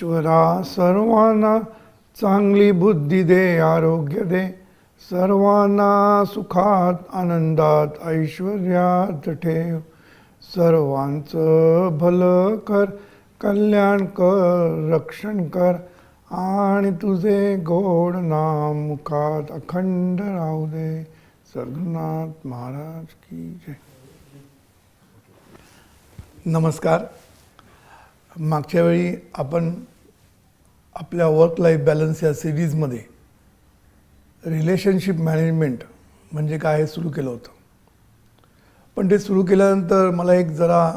ईश्वरा सर्वांना चांगली बुद्धी दे, आरोग्य दे, सर्वांना सुखात आनंदात ऐश्वर्यात ठेव, सर्वांचं भलं कर, कल्याण कर, रक्षण कर, आणि तुझे गोड नाम मुखात अखंड राहू दे. सद्गुरुनाथ महाराज की जय. नमस्कार. मागच्या वेळी आपण आपल्या वर्क लाईफ बॅलन्स या सिरीजमध्ये रिलेशनशिप मॅनेजमेंट म्हणजे काय हे सुरू केलं होतं. पण ते सुरू केल्यानंतर मला एक जरा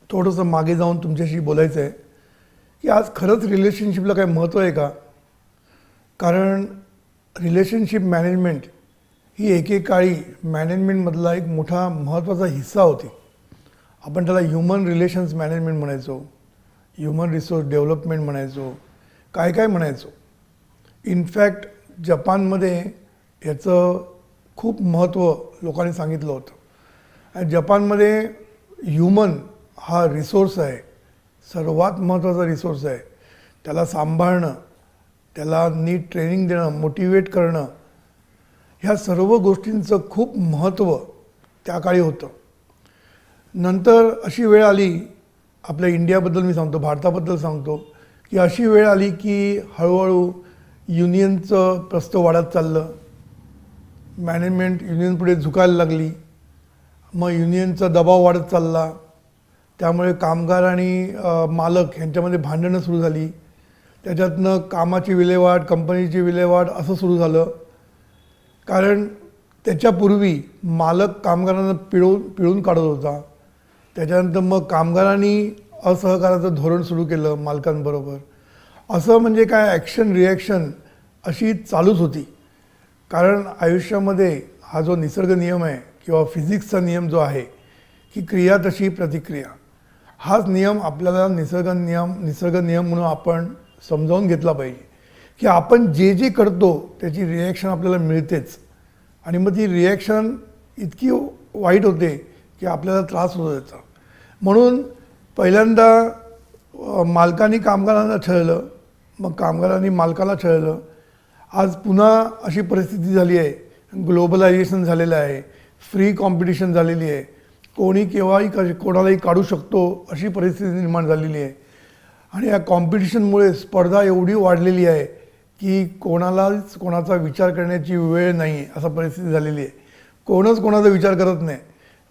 थोडंसं मागे जाऊन तुमच्याशी बोलायचं आहे की आज खरंच रिलेशनशिपला काय महत्त्व आहे का. कारण रिलेशनशिप मॅनेजमेंट ही एकेकाळी मॅनेजमेंटमधला एक मोठा महत्त्वाचा हिस्सा होती. आपण त्याला ह्युमन रिलेशन्स मॅनेजमेंट म्हणायचो, ह्युमन रिसोर्स डेव्हलपमेंट म्हणायचो, काय काय म्हणायचो. इनफॅक्ट जपानमध्ये याचं खूप महत्त्व लोकांनी सांगितलं होतं. आणि जपानमध्ये ह्युमन हा रिसोर्स आहे, सर्वात महत्त्वाचा रिसोर्स आहे. त्याला सांभाळणं, त्याला नीट ट्रेनिंग देणं, मोटिवेट करणं, ह्या सर्व गोष्टींचं खूप महत्त्व त्या काळी होतं. नंतर अशी वेळ आली, आपल्या इंडियाबद्दल मी सांगतो, भारताबद्दल सांगतो, की अशी वेळ आली की हळूहळू युनियनचं प्रस्थ वाढत चाललं. मॅनेजमेंट युनियन पुढे झुकायला लागली. मग युनियनचा दबाव वाढत चालला. त्यामुळे कामगार आणि मालक यांच्यामध्ये भांडणं सुरू झाली. त्याच्यातनं कामाची विल्हेवाट, कंपनीची विल्हेवाट असं सुरू झालं. कारण त्याच्यापूर्वी मालक कामगारांना पिळून काढत होता. त्याच्यानंतर मग कामगारांनी असहकाराचं धोरण सुरू केलं मालकांबरोबर. असं म्हणजे काय ॲक्शन रिॲक्शन अशी चालूच होती. कारण आयुष्यामध्ये हा जो निसर्ग नियम आहे किंवा फिजिक्सचा नियम जो आहे की क्रिया तशी प्रतिक्रिया, हाच नियम आपल्याला निसर्ग नियम म्हणून आपण समजावून घेतला पाहिजे की आपण जे जे करतो त्याची रिॲक्शन आपल्याला मिळतेच. आणि मग ती रिॲक्शन इतकी वाईट होते की आपल्याला त्रास होतो त्याचा. म्हणून पहिल्यांदा मालकांनी कामगारांना छळलं, मग कामगारांनी मालकाला छळलं. आज पुन्हा अशी परिस्थिती झाली आहे, ग्लोबलायझेशन झालेलं आहे, फ्री कॉम्पिटिशन झालेली आहे, कोणी केव्हाही कोणालाही काढू शकतो अशी परिस्थिती निर्माण झालेली आहे. आणि या कॉम्पिटिशनमुळे स्पर्धा एवढी वाढलेली आहे की कोणालाच कोणाचा विचार करण्याची वेळ नाही, असा परिस्थिती झालेली आहे. कोणच कोणाचा विचार करत नाही.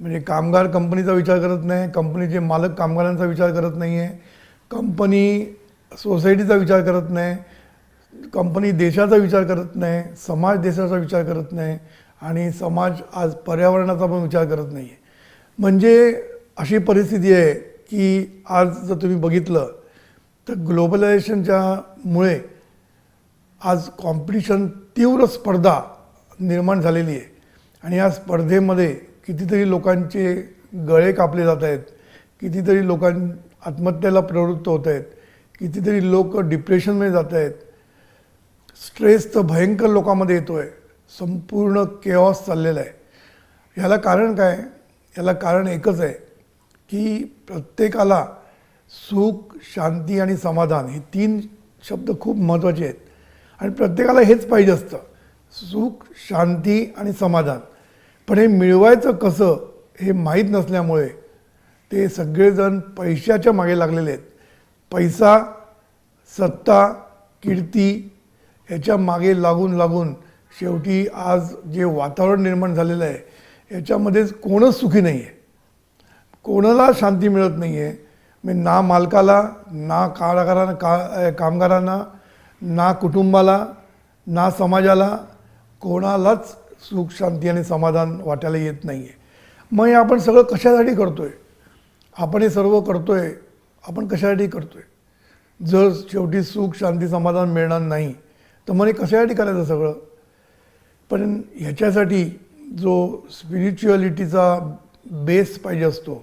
म्हणजे कामगार कंपनीचा विचार करत नाही, कंपनीचे मालक कामगारांचा विचार करत नाही आहे, कंपनी सोसायटीचा विचार करत नाही, कंपनी देशाचा विचार करत नाही, समाज देशाचा विचार करत नाही, आणि समाज आज पर्यावरणाचा पण विचार करत नाही आहे. म्हणजे अशी परिस्थिती आहे की आज जर तुम्ही बघितलं तर ग्लोबलायझेशनच्यामुळे आज कॉम्पिटिशन, तीव्र स्पर्धा निर्माण झालेली आहे. आणि या स्पर्धेमध्ये कितीतरी लोकांचे गळे कापले जात आहेत, कितीतरी आत्महत्येला प्रवृत्त होत आहेत, कितीतरी लोक डिप्रेशनमध्ये जात आहेत. स्ट्रेस तर भयंकर लोकांमध्ये येतो आहे, संपूर्ण केऑस चाललेला आहे. ह्याला कारण काय? याला कारण एकच आहे की प्रत्येकाला सुख, शांती आणि समाधान हे 3 शब्द खूप महत्त्वाचे आहेत. आणि प्रत्येकाला हेच पाहिजे असतं, सुख, शांती आणि समाधान. पण हे मिळवायचं कसं हे माहीत नसल्यामुळे ते सगळेजण पैशाच्या मागे लागलेले आहेत. पैसा, सत्ता, कीर्ती ह्याच्या मागे लागून शेवटी आज जे वातावरण निर्माण झालेलं आहे याच्यामध्येच कोणच सुखी नाही आहे. कोणाला शांती मिळत नाही आहे. म्हणजे ना मालकाला, ना कामगारांना, ना कुटुंबाला, ना समाजाला, कोणालाच सुख, शांती आणि समाधान वाटायला येत नाही आहे. मग हे आपण सगळं कशासाठी करतो आहे? आपण हे सर्व करतो आहे, आपण कशासाठी करतो आहे? जर शेवटी सुख, शांती, समाधान मिळणार नाही तर मग हे कशासाठी करायचं सगळं? पण ह्याच्यासाठी जो स्पिरिच्युअलिटीचा बेस पाहिजे असतो,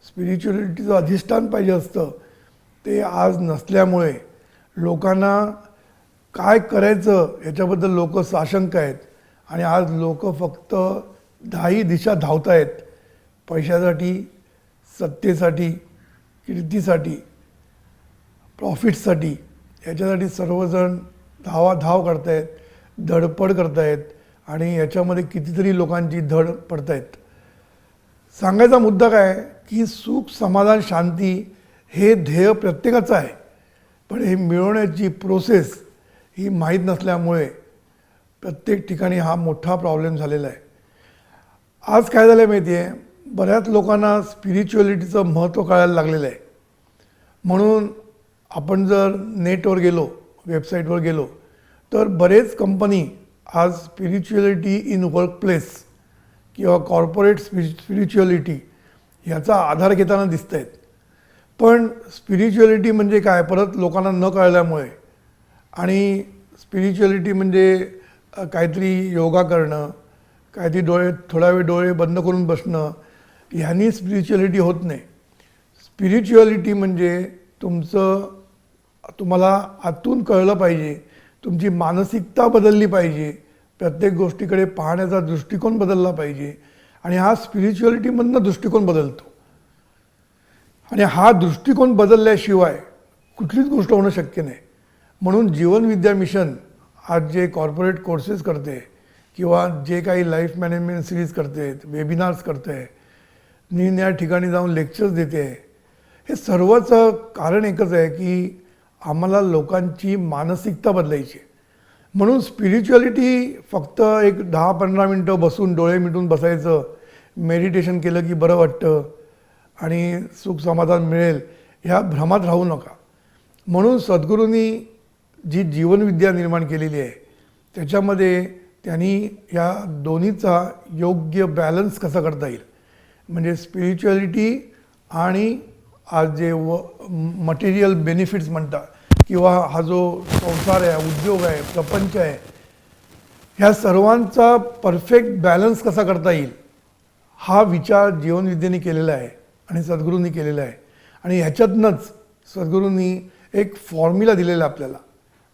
स्पिरिच्युअलिटीचं अधिष्ठान पाहिजे असतं, ते आज नसल्यामुळे लोकांना काय करायचं याच्याबद्दल लोक साशंक आहेत. आणि आज लोक फक्त 10 दिशा धावत आहेत, पैशासाठी, सत्तेसाठी, कीर्तीसाठी. प्रॉफिटसाठी याच्यासाठी सर्वजण धावाधाव करतायत, धडपड करतायत आणि याच्यामध्ये कितीतरी लोकांची धड पडतायत. सांगायचा मुद्दा काय की सुख, समाधान, शांती हे ध्येय प्रत्येकाचं आहे, पण हे मिळवण्याची प्रोसेस ही माहीत नसल्यामुळे प्रत्येक ठिकाणी हा मोठा प्रॉब्लेम झालेला आहे. आज काय झालं आहे माहिती आहे, बऱ्याच लोकांना स्पिरिच्युअलिटीचं महत्त्व कळायला लागलेलं आहे. म्हणून आपण जर नेटवर गेलो, वेबसाईटवर गेलो, तर बरेच कंपनी आज स्पिरिच्युअलिटी इन वर्कप्लेस किंवा कॉर्पोरेट स्पिरिच्युअलिटी ह्याचा आधार घेताना दिसत आहेत. पण स्पिरिच्युअलिटी म्हणजे काय परत लोकांना न कळल्यामुळे, आणि स्पिरिच्युअलिटी म्हणजे काहीतरी योगा करणं, काहीतरी थोडा वेळ डोळे बंद करून बसणं, ह्यांनी स्पिरिच्युअलिटी होत नाही. स्पिरिच्युअलिटी म्हणजे तुम्हाला आतून कळलं पाहिजे, तुमची मानसिकता बदलली पाहिजे, प्रत्येक गोष्टीकडे पाहण्याचा दृष्टिकोन बदलला पाहिजे, आणि हा स्पिरिच्युअलिटीमधनं दृष्टिकोन बदलतो. आणि हा दृष्टिकोन बदलल्याशिवाय कुठलीच गोष्ट होणं शक्य नाही. म्हणून जीवनविद्या मिशन आज जे कॉर्पोरेट कोर्सेस करते किंवा जे काही लाईफ मॅनेजमेंट सिरीज करते, वेबिनार्स करते, निरनिराळ्या ठिकाणी जाऊन लेक्चर्स देते, हे सर्वचं कारण एकच आहे की आम्हाला लोकांची मानसिकता बदलायची. म्हणून स्पिरिच्युअलिटी फक्त एक 10-15 मिनटं बसून डोळे मिटून बसायचं, मेडिटेशन केलं की बरं वाटतं आणि सुख समाधान मिळेल ह्या भ्रमात राहू नका. म्हणून सद्गुरूंनी जी जीवनविद्या निर्माण केलेली आहे त्याच्यामध्ये त्यांनी या दोन्हीचा योग्य बॅलन्स कसा करता येईल, म्हणजे स्पिरिच्युअलिटी आणि आज जे मटेरियल बेनिफिट्स म्हणतात किंवा हा जो संसार आहे, उद्योग आहे, प्रपंच आहे, ह्या सर्वांचा परफेक्ट बॅलन्स कसा करता येईल हा विचार जीवनविद्येने केलेला आहे आणि सद्गुरूंनी केलेला आहे. आणि ह्याच्यातनंच सद्गुरूंनी एक फॉर्म्युला दिलेला आहे आपल्याला.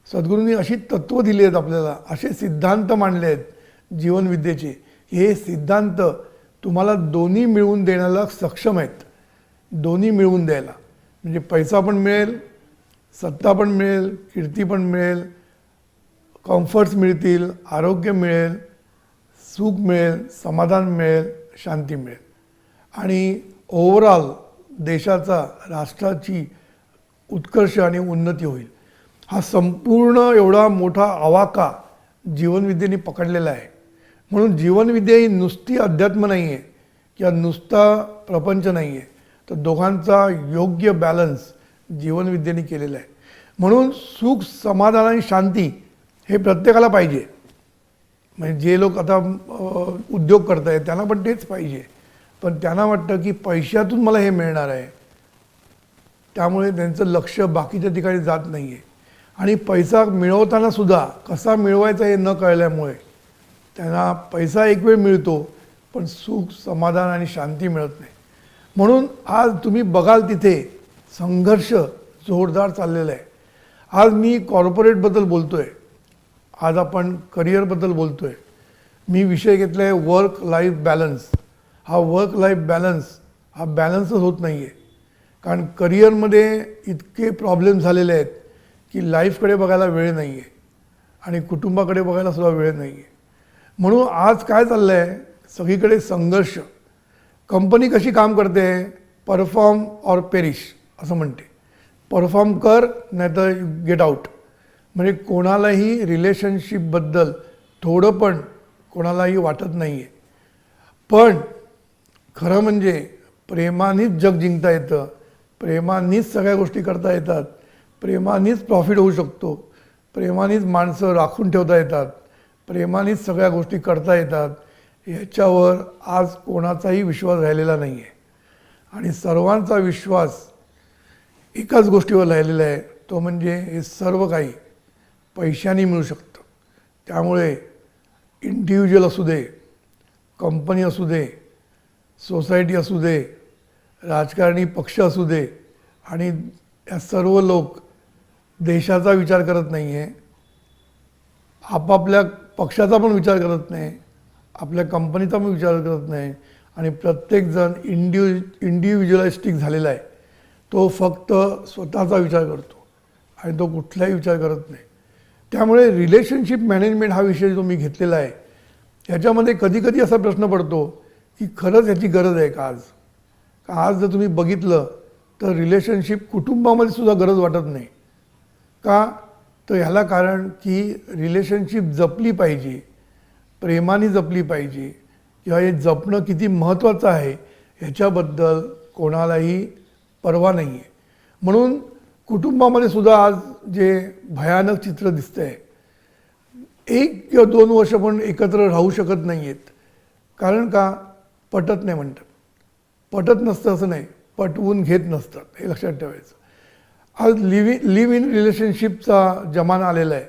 सद्गुरूंनी अशी तत्त्व दिली आहेत आपल्याला, असे सिद्धांत मांडले आहेत जीवनविद्येचे. हे सिद्धांत तुम्हाला दोन्ही मिळवून देण्याला सक्षम आहेत. दोन्ही मिळवून द्यायला म्हणजे पैसा पण मिळेल, सत्ता पण मिळेल, कीर्ती पण मिळेल, कम्फर्ट्स मिळतील, आरोग्य मिळेल, सुख मिळेल, समाधान मिळेल, शांती मिळेल, आणि ओव्हरऑल देशाचा, राष्ट्राची उत्कर्ष आणि उन्नती होईल. हा संपूर्ण एवढा मोठा आवाका जीवनविद्येने पकडलेला आहे. म्हणून जीवनविद्या ही नुसती अध्यात्म नाही आहे किंवा नुसता प्रपंच नाही आहे, तर दोघांचा योग्य बॅलन्स जीवनविद्येने केलेला आहे. म्हणून सुख, समाधान आणि शांती हे प्रत्येकाला पाहिजे. म्हणजे जे लोक आता उद्योग करत आहेत त्यांना पण तेच पाहिजे, पण त्यांना वाटतं की पैशातून मला हे मिळणार आहे, त्यामुळे त्यांचं लक्ष बाकीच्या ठिकाणी जात नाही आहे. आणि पैसा मिळवताना सुद्धा कसा मिळवायचा हे न कळल्यामुळे त्यांना पैसा एक वेळ मिळतो पण सुख, समाधान आणि शांती मिळत नाही. म्हणून आज तुम्ही बघाल तिथे संघर्ष जोरदार चाललेला आहे. आज मी कॉर्पोरेटबद्दल बोलतो आहे, आज आपण करिअरबद्दल बोलतो आहे. मी विषय घेतला आहे वर्क लाईफ बॅलन्स. हा वर्क लाईफ बॅलन्स हा बॅलन्सच होत नाही आहे, कारण करिअरमध्ये इतके प्रॉब्लेम झालेले आहेत की लाईफकडे बघायला वेळ नाही आहे आणि कुटुंबाकडे बघायला सुद्धा वेळ नाही आहे. म्हणून आज काय चाललं आहे, सगळीकडे संघर्ष. कंपनी कशी काम करते, परफॉर्म ऑर पेरिश असं म्हणते. परफॉर्म कर नाहीतर गेट आउट. म्हणजे कोणालाही रिलेशनशिपबद्दल थोडं पण कोणालाही वाटत नाही आहे. पण खरं म्हणजे प्रेमानेच जग जिंकता येतं, प्रेमानेच सगळ्या गोष्टी करता येतात, प्रेमानेच प्रॉफिट होऊ शकतो, प्रेमानेच माणसं राखून ठेवता येतात, प्रेमानेच सगळ्या गोष्टी करता येतात. याच्यावर आज कोणाचाही विश्वास राहिलेला नाही आहे. आणि सर्वांचा विश्वास एकाच गोष्टीवर राहिलेला आहे, तो म्हणजे हे सर्व काही पैशाने मिळू शकतं. त्यामुळे इंडिव्हिज्युअल असू दे, कंपनी असू दे, सोसायटी असू दे, राजकारणी पक्ष असू दे, आणि या सर्व लोक देशाचा विचार करत नाही आहे, आपापल्या पक्षाचा पण विचार करत नाही, आपल्या कंपनीचा पण विचार करत नाही, आणि प्रत्येकजण इंडिव्हिज्युअलिस्टिक झालेला आहे. तो फक्त स्वतःचा विचार करतो. आणि तो कुठलाही विचार करत नाही. त्यामुळे रिलेशनशिप मॅनेजमेंट हा विषय जो मी घेतलेला आहे ह्याच्यामध्ये कधी कधी असा प्रश्न पडतो की खरंच ह्याची गरज आहे का आज. आज जर तुम्ही बघितलं तर रिलेशनशिप कुटुंबामध्ये सुद्धा गरज वाटत नाही. का तर ह्याला कारण की रिलेशनशिप जपली पाहिजे, प्रेमाने जपली पाहिजे, किंवा हे जपणं किती महत्त्वाचं आहे ह्याच्याबद्दल कोणालाही पर्वा नाही आहे. म्हणून कुटुंबामध्ये सुद्धा आज जे भयानक चित्र दिसतंय, 1 किंवा 2 वर्ष पण एकत्र राहू शकत नाही आहेत. कारण का? पटत नाही म्हणतात. पटत नसतं असं नाही, पटवून घेत नसतात, हे लक्षात ठेवायचं. आज लिव्ह इन रिलेशनशिपचा जमाना आलेला आहे.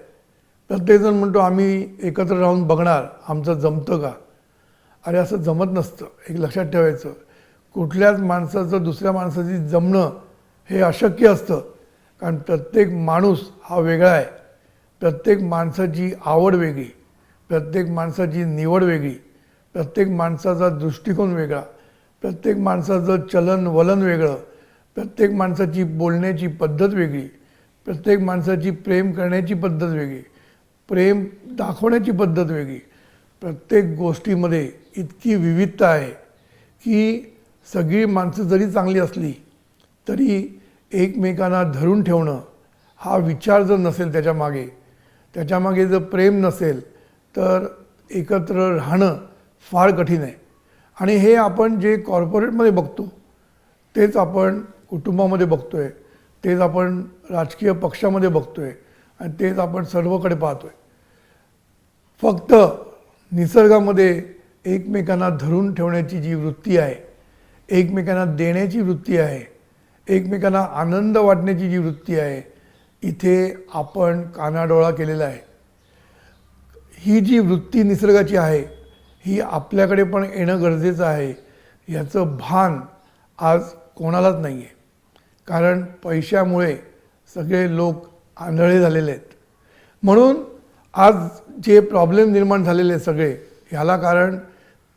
प्रत्येकजण म्हणतो आम्ही एकत्र राहून बघणार आमचं जमतं का. अरे असं जमत नसतं, एक लक्षात ठेवायचं. कुठल्याच माणसाचं दुसऱ्या माणसाची जमणं हे अशक्य असतं. कारण प्रत्येक माणूस हा वेगळा आहे. प्रत्येक माणसाची आवड वेगळी, प्रत्येक माणसाची निवड वेगळी, प्रत्येक माणसाचा दृष्टिकोन वेगळा, प्रत्येक माणसाचं चलन वलन वेगळं, प्रत्येक माणसाची बोलण्याची पद्धत वेगळी, प्रत्येक माणसाची प्रेम करण्याची पद्धत वेगळी, प्रेम दाखवण्याची पद्धत वेगळी. प्रत्येक गोष्टीमध्ये इतकी विविधता आहे की सगळी माणसं जरी चांगली असली तरी एकमेकांना धरून ठेवणं हा विचार जर नसेल त्याच्यामागे जर प्रेम नसेल तर एकत्र राहणं फार कठीण आहे. आणि हे आपण जे कॉर्पोरेटमध्ये बघतो तेच आपण कुटुंबामध्ये बघतो आहे, तेच आपण राजकीय पक्षामध्ये बघतो आहे, आणि तेच आपण सर्वकडे पाहतो आहे. फक्त निसर्गामध्ये एकमेकांना धरून ठेवण्याची जी वृत्ती आहे, एकमेकांना देण्याची वृत्ती आहे, एकमेकांना आनंद वाटण्याची जी वृत्ती आहे, इथे आपण कानाडोळा केलेला आहे. ही जी वृत्ती निसर्गाची आहे ही आपल्याकडे पण येणं गरजेचं आहे. याचं भान आज कोणालाच नाही आहे. कारण पैशामुळे सगळे लोक आंधळे झालेले आहेत. म्हणून आज जे प्रॉब्लेम निर्माण झालेले सगळे ह्याला कारण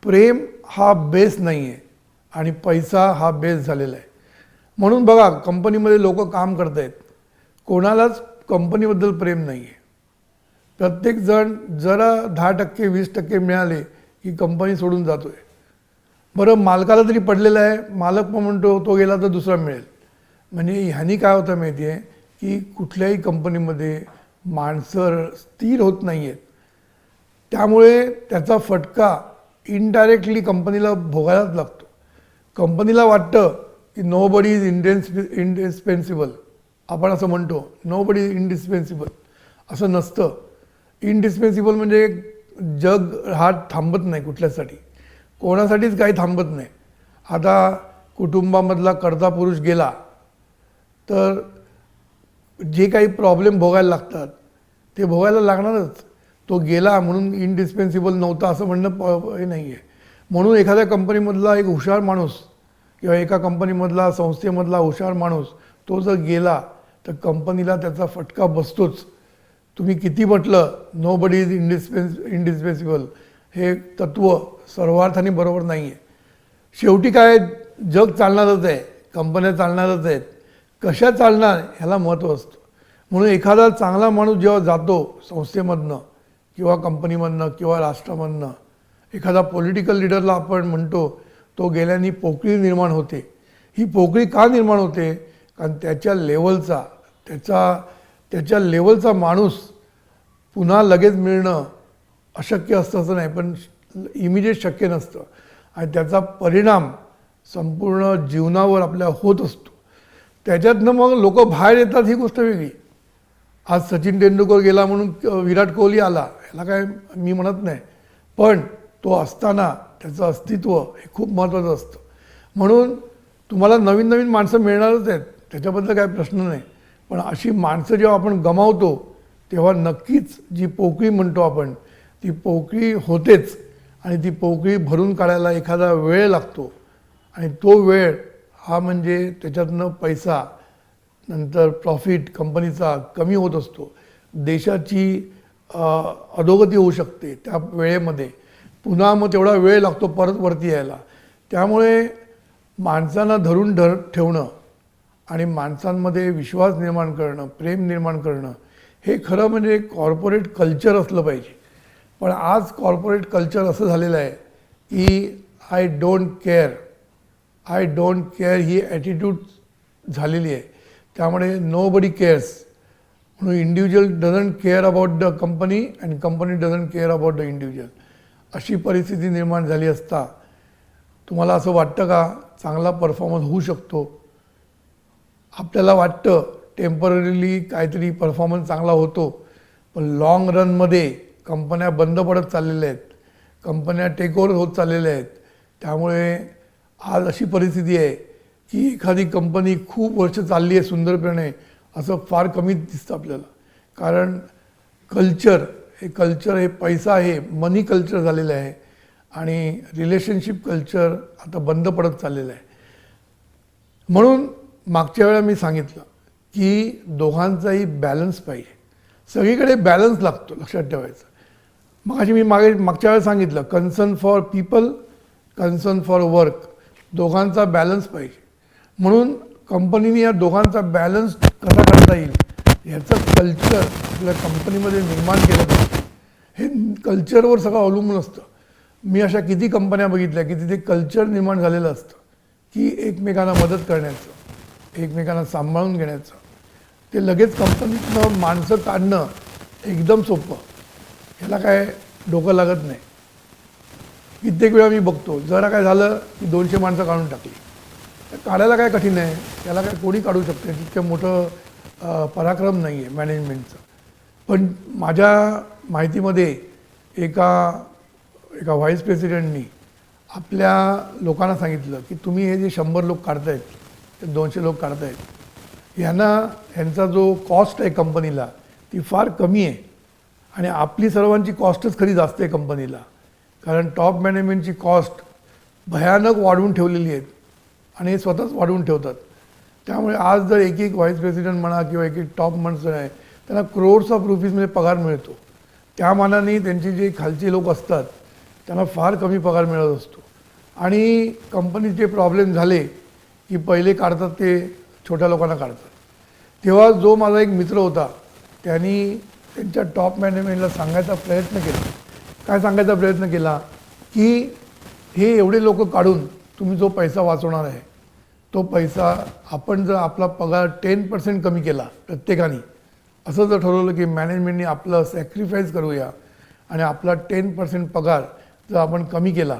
प्रेम हा बेस नाही आहे आणि पैसा हा बेस झालेला आहे. म्हणून बघा कंपनीमध्ये लोक काम करत आहेत, कोणालाच कंपनीबद्दल प्रेम नाही आहे. प्रत्येकजण जरा 10% 20% मिळाले की कंपनी सोडून जातो आहे. बरं मालकाला तरी पडलेलं आहे, मालक पण म्हणतो तो गेला तर दुसरा मिळेल. म्हणजे ह्यानी काय होतं माहिती आहे की कुठल्याही कंपनीमध्ये माणसं स्थिर होत नाही आहेत. त्यामुळे त्याचा फटका इनडायरेक्टली कंपनीला भोगायलाच लागतो. कंपनीला वाटतं की नो बडी इज इंडिस्पेन्सिबल, आपण असं म्हणतो नो बडी इज इंडिस्पेन्सिबल. असं नसतं. इंडिस्पेन्सिबल म्हणजे जग हा थांबत नाही कुठल्यासाठी, कोणासाठीच काही थांबत नाही. आता कुटुंबामधला कर्ता पुरुष गेला तर जे काही प्रॉब्लेम भोगायला लागतात ते भोगायला लागणारच. तो गेला म्हणून इंडिस्पेन्सिबल नव्हता असं म्हणणं हे नाही आहे. म्हणून एखाद्या कंपनीमधला एक हुशार माणूस किंवा एका कंपनीमधला संस्थेमधला हुशार माणूस तो जर गेला तर कंपनीला त्याचा फटका बसतोच. तुम्ही किती म्हटलं नो बडी इज इंडिस्पेन्सिबल हे तत्त्व सर्वार्थाने बरोबर नाही आहे. शेवटी काय जग चालणारच आहे, कंपन्या चालणारच आहेत. कशा चालणार ह्याला महत्त्व असतं. म्हणून एखादा चांगला माणूस जेव्हा जातो संस्थेमधनं किंवा कंपनीमधनं किंवा राष्ट्रामधनं, एखादा पॉलिटिकल लिडरला आपण म्हणतो तो गेल्याने पोकळी निर्माण होते. ही पोकळी का निर्माण होते? कारण त्याच्या लेवलचा माणूस पुन्हा लगेच मिळणं अशक्य असतं असं नाही, पण इमिजिएट शक्य नसतं. आणि त्याचा परिणाम संपूर्ण जीवनावर आपल्या होत असतो. त्याच्यातनं मग लोक बाहेर येतात ही गोष्ट वेगळी. आज सचिन तेंडुलकर गेला म्हणून विराट कोहली आला ह्याला काय मी म्हणत नाही, पण तो असताना त्याचं अस्तित्व हे खूप महत्त्वाचं असतं. म्हणून तुम्हाला नवीन नवीन माणसं मिळणारच आहेत, त्याच्याबद्दल काय प्रश्न नाही. पण अशी माणसं जेव्हा आपण गमावतो तेव्हा नक्कीच जी पोकळी म्हणतो आपण ती पोकळी होतेच. आणि ती पोकळी भरून काढायला एखादा वेळ लागतो. आणि तो वेळ हा म्हणजे त्याच्यातनं पैसा नंतर प्रॉफिट कंपनीचा कमी होत असतो. देशाची अधोगती होऊ शकते त्या वेळेमध्ये. पुन्हा मग तेवढा वेळ लागतो परत वरती यायला. त्यामुळे माणसांना धरून ठेवणं आणि माणसांमध्ये विश्वास निर्माण करणं, प्रेम निर्माण करणं, हे खरं म्हणजे कॉर्पोरेट कल्चर असलं पाहिजे. पण आज कॉर्पोरेट कल्चर असं झालेलं आहे की I don't care he attitude झालेली आहे. त्यामुळे नो बडी केअर्स, म्हणून individual doesn't care about the company and company doesn't care about the individual, अशी परिस्थिती निर्माण झाली असता तुम्हाला असं वाटतं का चांगला परफॉर्मन्स होऊ शकतो? आपल्याला वाटतं टेम्पररीली काहीतरी परफॉर्मन्स चांगला होतो, पण लाँग रनमध्ये कंपन्या बंद पडत चाललेल्या आहेत, कंपन्या टेकओव्हर होत चाललेल्या आहेत. त्यामुळे आज अशी परिस्थिती आहे की एखादी कंपनी खूप वर्ष चालली आहे सुंदरपणे असं फार कमी दिसतं आपल्याला. कारण कल्चर हे पैसा आहे, मनी कल्चर झालेलं आहे आणि रिलेशनशिप कल्चर आता बंद पडत चाललेलं आहे. म्हणून मागच्या वेळेला मी सांगितलं की दोघांचाही बॅलन्स पाहिजे, सगळीकडे बॅलन्स लागतो, लक्षात ठेवायचं. मी मागच्या वेळेला सांगितलं concern for people, concern for work, दोघांचा बॅलन्स पाहिजे. म्हणून कंपनीने या दोघांचा बॅलन्स कसा करता येईल ह्याचं कल्चर आपल्या कंपनीमध्ये निर्माण केलं पाहिजे. हे कल्चरवर सगळं अवलंबून असतं. मी अशा किती कंपन्या बघितल्या की तिथे कल्चर निर्माण झालेलं असतं की एकमेकांना मदत करण्याचं, एकमेकांना सांभाळून घेण्याचं. ते लगेच कंपनीतनं माणसं काढणं एकदम सोपं, ह्याला काय डोकं लागत नाही. कित्येक वेळा मी बघतो जरा काय झालं की 200 माणसं काढून टाकली. काढायला काय कठीण आहे, त्याला काय कोणी काढू शकते, तितकं मोठं पराक्रम नाही आहे मॅनेजमेंटचं. पण माझ्या माहितीमध्ये एका व्हाईस प्रेसिडेंटनी आपल्या लोकांना सांगितलं की तुम्ही हे जे 100 लोक काढतायत, ते 200 लोक काढतायत, ह्यांचा जो कॉस्ट आहे कंपनीला ती फार कमी आहे आणि आपली सर्वांची कॉस्टच खरी जास्त आहे कंपनीला. कारण टॉप मॅनेजमेंटची कॉस्ट भयानक वाढवून ठेवलेली आहेत आणि हे स्वतःच वाढवून ठेवतात. त्यामुळे आज जर एक व्हाईस प्रेसिडेंट म्हणा किंवा एक टॉप माणसं आहे त्यांना क्रोर्स ऑफ रुपीजमध्ये पगार मिळतो. त्या मानाने त्यांची जे खालचे लोक असतात त्यांना फार कमी पगार मिळत असतो. आणि कंपनीचे प्रॉब्लेम झाले की पहिले काढतात ते छोट्या लोकांना काढतात. तेव्हा जो माझा एक मित्र होता त्यांनी त्यांच्या टॉप मॅनेजमेंटला सांगायचा प्रयत्न केला. काय सांगायचा प्रयत्न केला की हे एवढे लोक काढून तुम्ही जो पैसा वाचवणार आहे तो पैसा आपण जर आपला पगार 10% कमी केला प्रत्येकाने, असं जर ठरवलं की मॅनेजमेंटने आपलं सॅक्रिफाईस करूया आणि आपला 10% पगार जर आपण कमी केला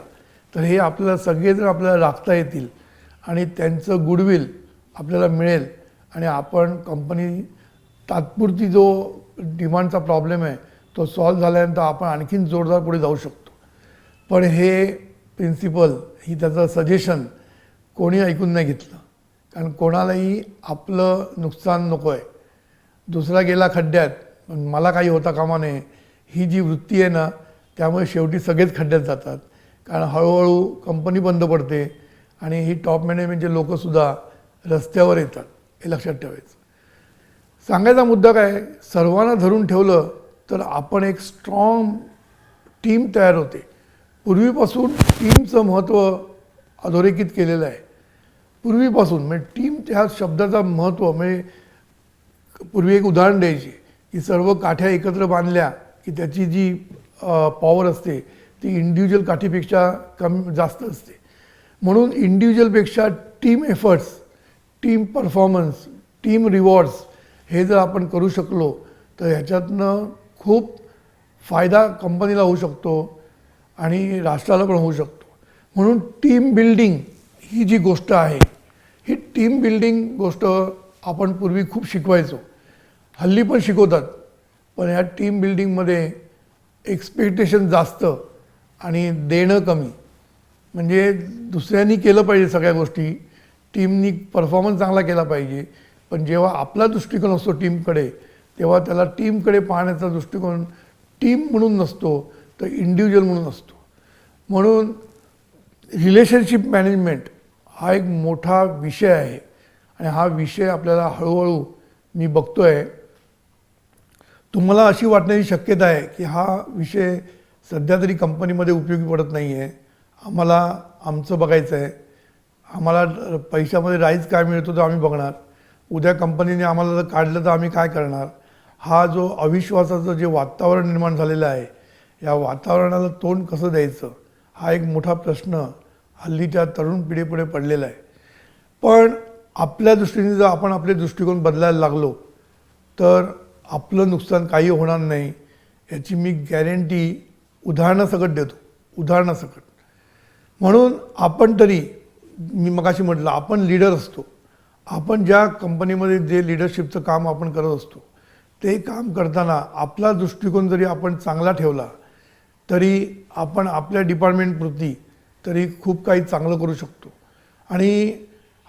तर हे आपल्याला सगळेजण आपल्याला राखता येतील आणि त्यांचं गुडविल आपल्याला मिळेल आणि आपण कंपनी तात्पुरती जो डिमांडचा प्रॉब्लेम आहे तो सॉल्व्ह झाल्यानंतर आपण आणखीन जोरदार पुढे जाऊ शकतो. पण हे प्रिन्सिपल ही त्याचं सजेशन कोणी ऐकून नाही घेतलं. कारण कोणालाही आपलं नुकसान नको आहे. दुसरा गेला खड्ड्यात पण मला काही होता कामा नये, ही जी वृत्ती आहे ना त्यामुळे शेवटी सगळेच खड्ड्यात जातात. कारण हळूहळू कंपनी बंद पडते आणि ही टॉप मॅनेजमेंटचे लोकंसुद्धा रस्त्यावर येतात, हे लक्षात ठेवायचं. सांगायचा मुद्दा काय, सर्वांना धरून ठेवलं तर आपण एक स्ट्रॉंग टीम तयार होते. पूर्वीपासून टीमचं महत्त्व अधोरेखित केलेलं आहे. पूर्वीपासून म्हणजे टीम ह्या शब्दाचा महत्त्व म्हणजे पूर्वी एक उदाहरण द्यायची की सर्व काठ्या एकत्र बांधल्या की त्याची जी पॉवर असते ती इंडिव्हिज्युअल काठीपेक्षा जास्त असते. म्हणून इंडिव्हिज्युअलपेक्षा team efforts, team performance, team rewards हे जर आपण करू शकलो तर ह्याच्यातनं खूप फायदा कंपनीला होऊ शकतो आणि राष्ट्राला पण होऊ शकतो. म्हणून टीम बिल्डिंग ही जी गोष्ट आहे, ही टीम बिल्डिंग गोष्ट आपण पूर्वी खूप शिकवायचो, हल्ली पण शिकवतात. पण ह्या टीम बिल्डिंगमध्ये एक्सपेक्टेशन जास्त आणि देणं कमी. म्हणजे दुसऱ्यांनी केलं पाहिजे सगळ्या गोष्टी, टीमनी परफॉर्मन्स चांगला केला पाहिजे, पण जेव्हा आपला दृष्टिकोन असतो टीमकडे तेव्हा त्याला टीमकडे पाहण्याचा दृष्टिकोन टीम म्हणून नसतो तर इंडिव्हिज्युअल म्हणून असतो. म्हणून रिलेशनशिप मॅनेजमेंट हा एक मोठा विषय आहे आणि हा विषय आपल्याला हळूहळू मी बघतो आहे. तुम्हाला अशी वाटण्याची शक्यता आहे की हा विषय सध्या तरी कंपनीमध्ये उपयोगी पडत नाही आहे, आम्हाला आमचं बघायचं आहे, आम्हाला पैशामध्ये राईज काय मिळतो तो आम्ही बघणार. उद्या कंपनीने आम्हाला जर काढलं तर आम्ही काय करणार? हा जो अविश्वासाचं जे वातावरण निर्माण झालेलं आहे, या वातावरणाला तोंड कसं द्यायचं, हा एक मोठा प्रश्न हल्लीच्या तरुण पिढीपुढे पडलेला आहे. पण आपल्या दृष्टीने जर आपण आपले दृष्टिकोन बदलायला लागलो तर आपलं नुकसान काही होणार नाही, याची मी गॅरंटी उदाहरणासकट देतो, उदाहरणासकट. म्हणून आपण तरी, मी मगाशी म्हटलं, आपण लीडर असतो. आपण ज्या कंपनीमध्ये जे लिडरशिपचं काम आपण करत असतो ते काम करताना आपला दृष्टिकोन जरी आपण चांगला ठेवला तरी आपण आपल्या डिपार्टमेंटपुरती तरी खूप काही चांगलं करू शकतो. आणि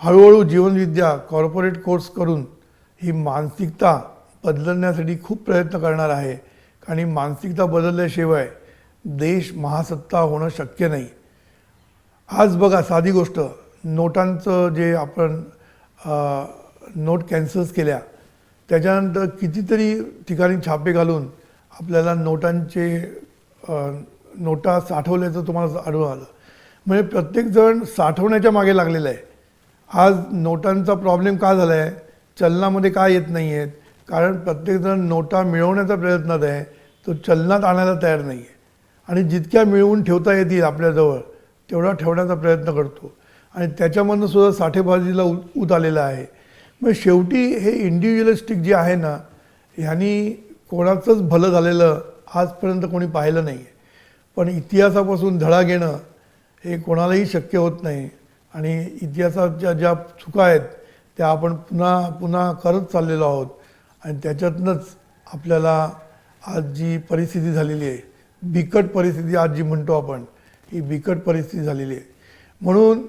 हळूहळू जीवनविद्या कॉर्पोरेट कोर्स करून ही मानसिकता बदलण्यासाठी खूप प्रयत्न करणार आहे. आणि मानसिकता बदलल्याशिवाय देश महासत्ता होणं शक्य नाही. आज बघा, साधी गोष्ट, नोटांचं जे आपण नोट कॅन्सल्स केल्या, त्याच्यानंतर कितीतरी ठिकाणी छापे घालून आपल्याला नोटा साठवल्याचं तुम्हाला आढळून आलं. म्हणजे प्रत्येकजण साठवण्याच्या मागे लागलेला आहे. आज नोटांचा प्रॉब्लेम का झाला आहे, चलनामध्ये का येत नाही आहेत? कारण प्रत्येकजण नोटा मिळवण्याचा प्रयत्नात आहे, तो चलनात आणायला तयार नाही आहे. आणि जितक्या मिळवून ठेवता येतील आपल्याजवळ तेवढा ठेवण्याचा प्रयत्न करतो. आणि त्याच्यामधनं सुद्धा साठेबाजीला ऊत आलेला आहे. मग शेवटी हे इंडिव्हिज्युअलिस्टिक जे आहे ना, ह्यांनी कोणाचंच भलं झालेलं आजपर्यंत कोणी पाहिलं नाही आहे. पण इतिहासापासून धडा घेणं हे कोणालाही शक्य होत नाही. आणि इतिहासाच्या ज्या चुका आहेत त्या आपण पुन्हा पुन्हा करत चाललेलो आहोत. आणि त्याच्यातनंच आपल्याला आज जी परिस्थिती झालेली आहे, बिकट परिस्थिती आज जी म्हणतो आपण, ही बिकट परिस्थिती झालेली आहे. म्हणून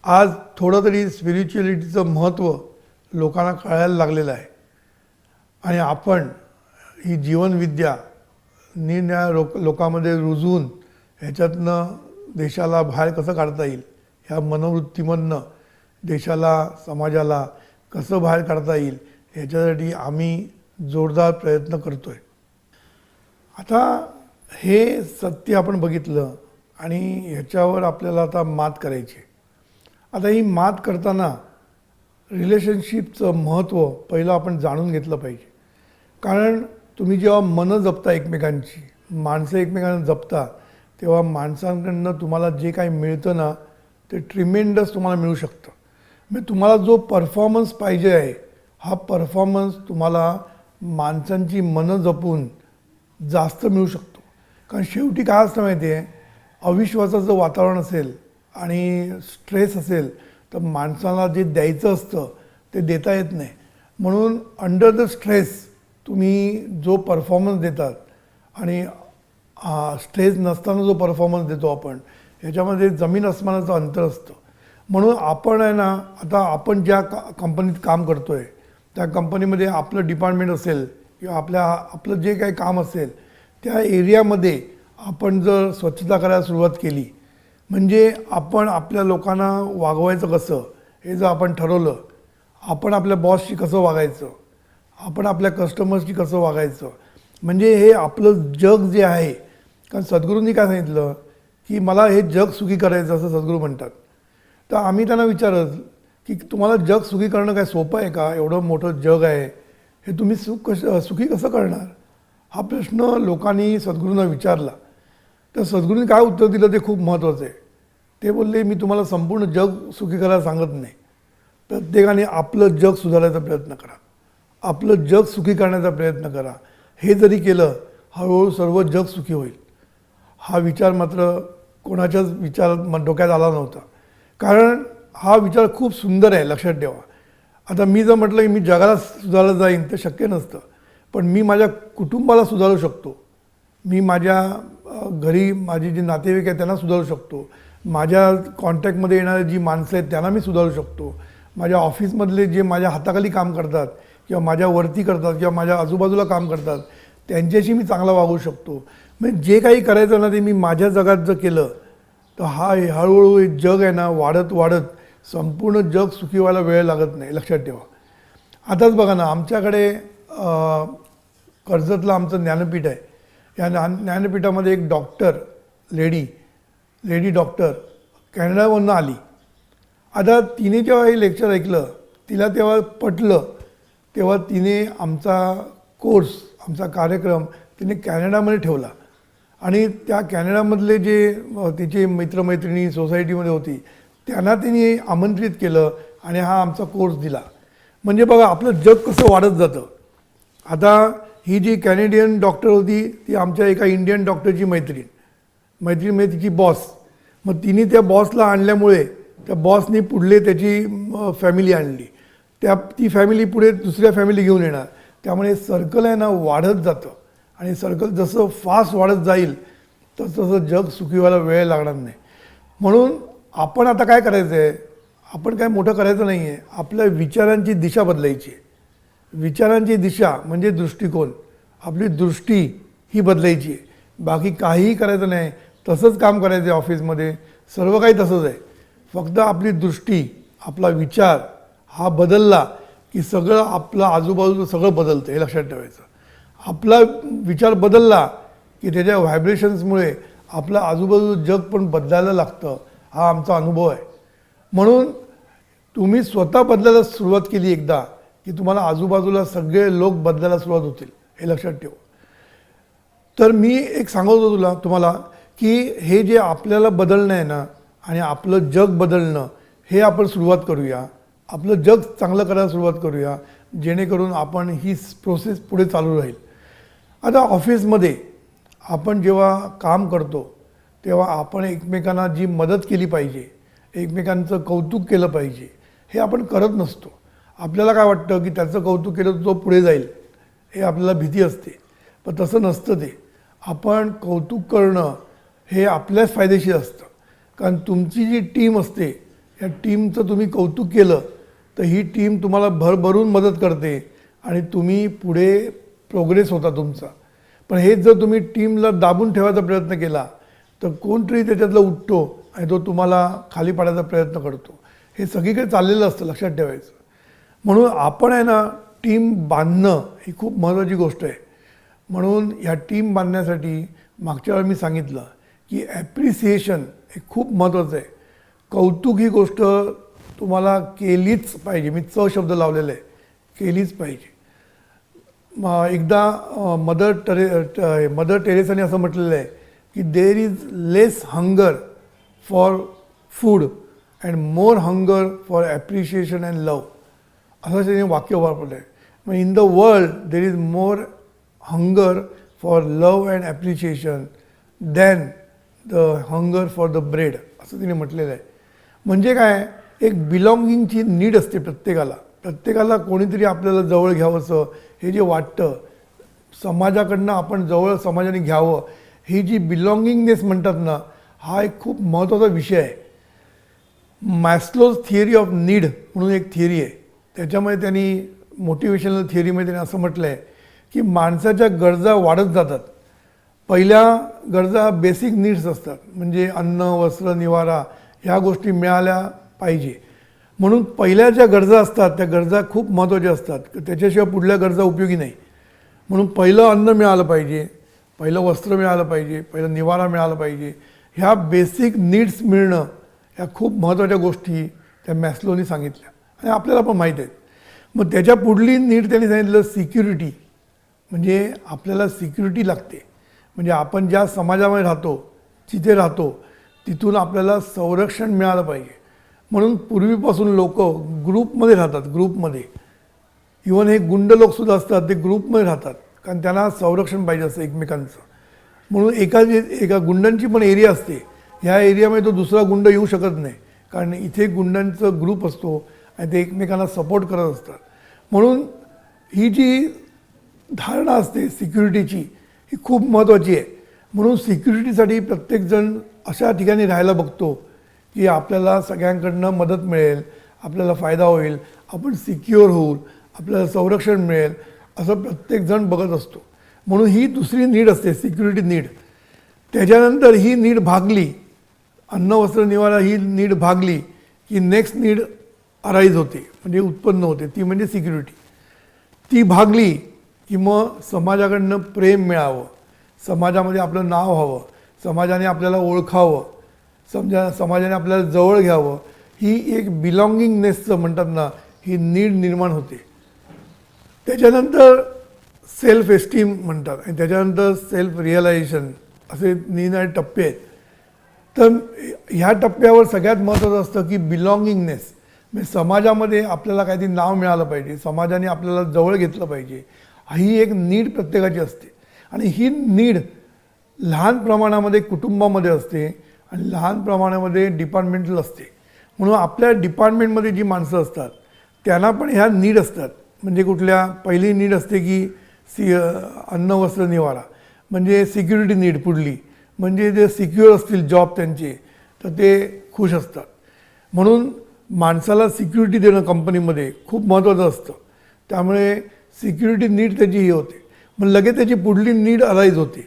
आज थोडं तरी स्पिरिच्युअलिटीचं महत्त्व लोकांना कळायला लागलेलं आहे. आणि आपण ही जीवनविद्या निरनिराळ्या लोकांमध्ये रुजवून ह्याच्यातनं देशाला बाहेर कसं काढता येईल, ह्या मनोवृत्तीमधनं देशाला, समाजाला कसं बाहेर काढता येईल, ह्याच्यासाठी आम्ही जोरदार प्रयत्न करतो आहे. आता हे सत्य आपण बघितलं आणि ह्याच्यावर आपल्याला आता मात करायची. आता ही मात करताना रिलेशनशिपचं महत्त्व पहिलं आपण जाणून घेतलं पाहिजे. कारण तुम्ही जेव्हा मनं जपता एकमेकांची, माणसं एकमेकांना जपता, तेव्हा माणसांकडनं तुम्हाला जे काही मिळतं ना, ते ट्रिमेंडस तुम्हाला मिळू शकतं. म्हणजे तुम्हाला जो परफॉर्मन्स पाहिजे आहे, हा परफॉर्मन्स तुम्हाला माणसांची मनं जपून जास्त मिळू शकतो. कारण शेवटी काय असतं माहिती आहे, अविश्वासाचं वातावरण असेल आणि स्ट्रेस असेल तर माणसाला जे द्यायचं असतं ते देता येत नाही. म्हणून अंडर द स्ट्रेस तुम्ही जो परफॉर्मन्स देतात आणि स्ट्रेस नसताना जो परफॉर्मन्स देतो आपण, ह्याच्यामध्ये जमीन अस्मानाचं अंतर असतं. म्हणून आपण आहे ना, आता आपण ज्या कंपनीत काम करतो आहे त्या कंपनीमध्ये आपलं डिपार्टमेंट असेल किंवा आपलं जे काही काम असेल त्या एरियामध्ये आपण जर स्वच्छता करायला सुरुवात केली, म्हणजे आपण आपल्या लोकांना वागवायचं कसं हे जर आपण ठरवलं, आपण आपल्या बॉसशी कसं वागायचं, आपण आपल्या कस्टमर्सशी कसं वागायचं, म्हणजे हे आपलं जग जे आहे. कारण सद्गुरूंनी काय सांगितलं की मला हे जग सुखी करायचं असं सद्गुरू म्हणतात. तर आम्ही त्यांना विचारत की तुम्हाला जग सुखी करणं काय सोपं आहे का? एवढं मोठं जग आहे, हे तुम्ही सुखी कसं करणार? हा प्रश्न लोकांनी सद्गुरूंना विचारला. तर सद्गुरूंनी काय उत्तर दिलं ते खूप महत्त्वाचं आहे. ते बोलले, मी तुम्हाला संपूर्ण जग सुखी करायला सांगत नाही, प्रत्येकाने आपलं जग सुधारायचा प्रयत्न करा, आपलं जग सुखी करण्याचा प्रयत्न करा. हे जरी केलं, हळूहळू सर्व जग सुखी होईल. हा विचार मात्र कोणाच्याच डोक्यात आला नव्हता. कारण हा विचार खूप सुंदर आहे, लक्षात ठेवा. आता मी जर म्हटलं की मी जगाला सुधारलं जाईन तर शक्य नसतं. पण मी माझ्या कुटुंबाला सुधारू शकतो, मी माझ्या घरी माझी जी नातेवाईक आहेत त्यांना सुधारू शकतो, माझ्या कॉन्टॅक्टमध्ये येणारी जी माणसं आहेत त्यांना मी सुधारू शकतो, माझ्या ऑफिसमधले जे माझ्या हाताखाली काम करतात किंवा माझ्या वरती करतात किंवा माझ्या आजूबाजूला काम करतात त्यांच्याशी मी चांगला वागू शकतो. म्हणजे जे काही करायचं ना ते मी माझ्या जगात जर केलं तर हा हळूहळू एक जग आहे ना, वाढत वाढत संपूर्ण जग सुखी व्हायला वेळ लागत नाही, लक्षात ठेवा. आताच बघा ना, आमच्याकडे कर्जतला आमचं ज्ञानपीठ आहे. या ज्ञानपीठामध्ये एक डॉक्टर, लेडी डॉक्टर कॅनडामधून आली. आता तिने जेव्हा हे लेक्चर ऐकलं, तिला तेव्हा पटलं तेव्हा तिने आमचा कोर्स, आमचा कार्यक्रम तिने कॅनडामध्ये ठेवला आणि त्या कॅनडामधले जे तिचे मित्रमैत्रिणी सोसायटीमध्ये होती त्यांना तिने आमंत्रित केलं आणि हा आमचा कोर्स दिला. म्हणजे बघा आपलं जग कसं वाढत जातं. आता ही जी कॅनेडियन डॉक्टर होती ती आमच्या एका इंडियन डॉक्टरची मैत्रीण म्हणजे तिची बॉस. मग तिने त्या बॉसला आणल्यामुळे त्या बॉसनी पुढले त्याची फॅमिली आणली, ती फॅमिली पुढे दुसऱ्या फॅमिली घेऊन येणार. त्यामुळे सर्कल आहे ना वाढत जातं आणि सर्कल जसं फास्ट वाढत जाईल तसं जग सुखी व्हायला वेळ लागणार नाही. म्हणून आपण आता काय करायचं आहे, आपण काय मोठं करायचं नाही आहे, आपल्या विचारांची दिशा बदलायची आहे. विचारांची दिशा म्हणजे दृष्टिकोन, आपली दृष्टी ही बदलायची आहे. बाकी काहीही करायचं नाही, तसंच काम करायचं आहे ऑफिसमध्ये, सर्व काही तसंच आहे. फक्त आपली दृष्टी, आपला विचार हा बदलला की सगळं आपलं आजूबाजूचं सगळं बदलतं, हे लक्षात ठेवायचं. आपला विचार बदलला की त्याच्या व्हायब्रेशन्समुळे आपलं आजूबाजूचं जग पण बदलायला लागतं. हा आमचा अनुभव आहे. म्हणून तुम्ही स्वतः बदलायला सुरुवात केली एकदा की तुम्हाला आजूबाजूला सगळे लोक बदलायला सुरुवात होतील, हे लक्षात ठेव. तर मी एक सांगत होतो तुम्हाला की हे जे आपल्याला बदलणं आहे ना आणि आपलं जग बदलणं, हे आपण सुरुवात करूया. आपलं जग चांगलं करायला सुरुवात करूया, जेणेकरून आपण ही प्रोसेस पुढे चालू राहील. आता ऑफिसमध्ये आपण जेव्हा काम करतो तेव्हा आपण एकमेकांना जी मदत केली पाहिजे, एकमेकांचं कौतुक केलं पाहिजे, हे आपण करत नसतो. आपल्याला काय वाटतं की त्याचं कौतुक केलं तर तो पुढे जाईल, हे आपल्याला भीती असते. पण तसं नसतं ते. आपण कौतुक करणं हे आपल्याच फायदेशीर असतं. कारण तुमची जी टीम असते या टीमचं तुम्ही कौतुक केलं तर ही टीम तुम्हाला भरभरून मदत करते आणि तुम्ही पुढे प्रोग्रेस होता तुमचा. पण हेच जर तुम्ही टीमला दाबून ठेवायचा प्रयत्न केला तर कोणतरी त्याच्यातलं उठतो आणि तो तुम्हाला खाली पाडायचा प्रयत्न करतो. हे सगळीकडे चाललेलं असतं, लक्षात ठेवायचं. म्हणून आपण आहे ना टीम बांधणं ही खूप महत्त्वाची गोष्ट आहे. म्हणून ह्या टीम बांधण्यासाठी मागच्या वेळी मी सांगितलं की ॲप्रिसिएशन हे खूप महत्त्वाचं आहे. कौतुक ही गोष्ट तुम्हाला केलीच पाहिजे. मी शब्द लावलेला आहे, केलीच पाहिजे. एकदा मदर टेरेसाने असं म्हटलेलं आहे की there is less hunger for food and more hunger for appreciation and love, असं त्याने वाक्य वापरलं आहे. मग in the world there is more hunger for love and appreciation than the hunger for the bread, असं तिने म्हटलेलं आहे. म्हणजे काय, एक बिलॉंगिंगची नीड असते प्रत्येकाला कोणीतरी आपल्याला जवळ घ्यावंसं हे जे वाटतं, समाजाकडनं आपण जवळ समाजाने घ्यावं, ही जी बिलॉंगिंगनेस म्हणतात ना, हा एक खूप महत्त्वाचा विषय आहे. मॅस्लोज थिअरी ऑफ नीड म्हणून एक थिअरी आहे. त्याच्यामध्ये त्यांनी मोटिवेशनल थिअरीमध्ये त्यांनी असं म्हटलं आहे की माणसाच्या गरजा वाढत जातात. पहिल्या गरजा बेसिक नीड्स असतात, म्हणजे अन्न, वस्त्र, निवारा ह्या गोष्टी मिळाल्या पाहिजे. म्हणून पहिल्या ज्या गरजा असतात त्या गरजा खूप महत्त्वाच्या असतात, त्याच्याशिवाय पुढल्या गरजा उपयोगी नाही. म्हणून पहिलं अन्न मिळालं पाहिजे, पहिलं वस्त्र मिळालं पाहिजे, पहिलं निवारा मिळालं पाहिजे. ह्या बेसिक नीड्स मिळणं ह्या खूप महत्त्वाच्या गोष्टी त्या मॅस्लोनी सांगितल्या आणि आपल्याला पण माहीत आहेत. मग त्याच्या पुढली नीड त्यांनी सांगितलं सिक्युरिटी, म्हणजे आपल्याला सिक्युरिटी लागते. म्हणजे आपण ज्या समाजामध्ये राहतो, जिथे राहतो, तिथून आपल्याला संरक्षण मिळालं पाहिजे. म्हणून पूर्वीपासून लोक ग्रुपमध्ये राहतात, ग्रुपमध्ये. इवन हे गुंड लोकसुद्धा असतात, ते ग्रुपमध्ये राहतात, कारण त्यांना संरक्षण पाहिजे असतं एकमेकांचं. म्हणून एका गुंडांची पण एरिया असते, ह्या एरियामध्ये तो दुसरा गुंड येऊ शकत नाही, कारण इथे गुंडांचं ग्रुप असतो आणि ते एकमेकांना सपोर्ट करत असतात. म्हणून ही जी धारणा असते सिक्युरिटीची ही खूप महत्त्वाची आहे. म्हणून सिक्युरिटीसाठी प्रत्येकजण अशा ठिकाणी राहायला बघतो की आपल्याला सगळ्यांकडनं मदत मिळेल, आपल्याला फायदा होईल, आपण सिक्युअर होऊ, आपल्याला संरक्षण मिळेल, असं प्रत्येकजण बघत असतो. म्हणून ही दुसरी नीड असते, सिक्युरिटी नीड. त्याच्यानंतर ही नीड भागली, अन्न वस्त्र निवारा ही नीड भागली की नेक्स्ट नीड अराईज होते, म्हणजे उत्पन्न होते, ती म्हणजे सिक्युरिटी. ती भागली की मग समाजाकडनं प्रेम मिळावं, समाजामध्ये आपलं नाव हवं, समाजाने आपल्याला ओळखावं, समाजाने आपल्याला जवळ घ्यावं, ही एक बिलॉंगिंगनेसचं म्हणतात ना, ही नीड निर्माण होते. त्याच्यानंतर सेल्फ एस्टीम म्हणतात आणि त्याच्यानंतर सेल्फ रिअलायझेशन असे निरनिराळे टप्पे आहेत. तर ह्या टप्प्यावर सगळ्यात महत्त्वाचं असतं की बिलॉंगिंगनेस, म्हणजे समाजामध्ये आपल्याला काहीतरी नाव मिळालं पाहिजे, समाजाने आपल्याला जवळ घेतलं पाहिजे, ही एक नीड प्रत्येकाची असते. आणि ही नीड लहान प्रमाणामध्ये कुटुंबामध्ये असते आणि लहान प्रमाणामध्ये डिपार्टमेंटल असते. म्हणून आपल्या डिपार्टमेंटमध्ये जी माणसं असतात त्यांना पण ह्या नीड असतात. म्हणजे कुठल्या, पहिली नीड असते की अन्न वस्त्र निवारा, म्हणजे सिक्युरिटी नीड. पुढली म्हणजे जे सिक्युअर असतील जॉब त्यांचे तर ते खुश असतात. म्हणून माणसाला सिक्युरिटी देणं कंपनीमध्ये खूप महत्त्वाचं असतं. त्यामुळे सिक्युरिटी नीड त्याची ही होते. मग लगेच त्याची पुढली नीड अराईज होते.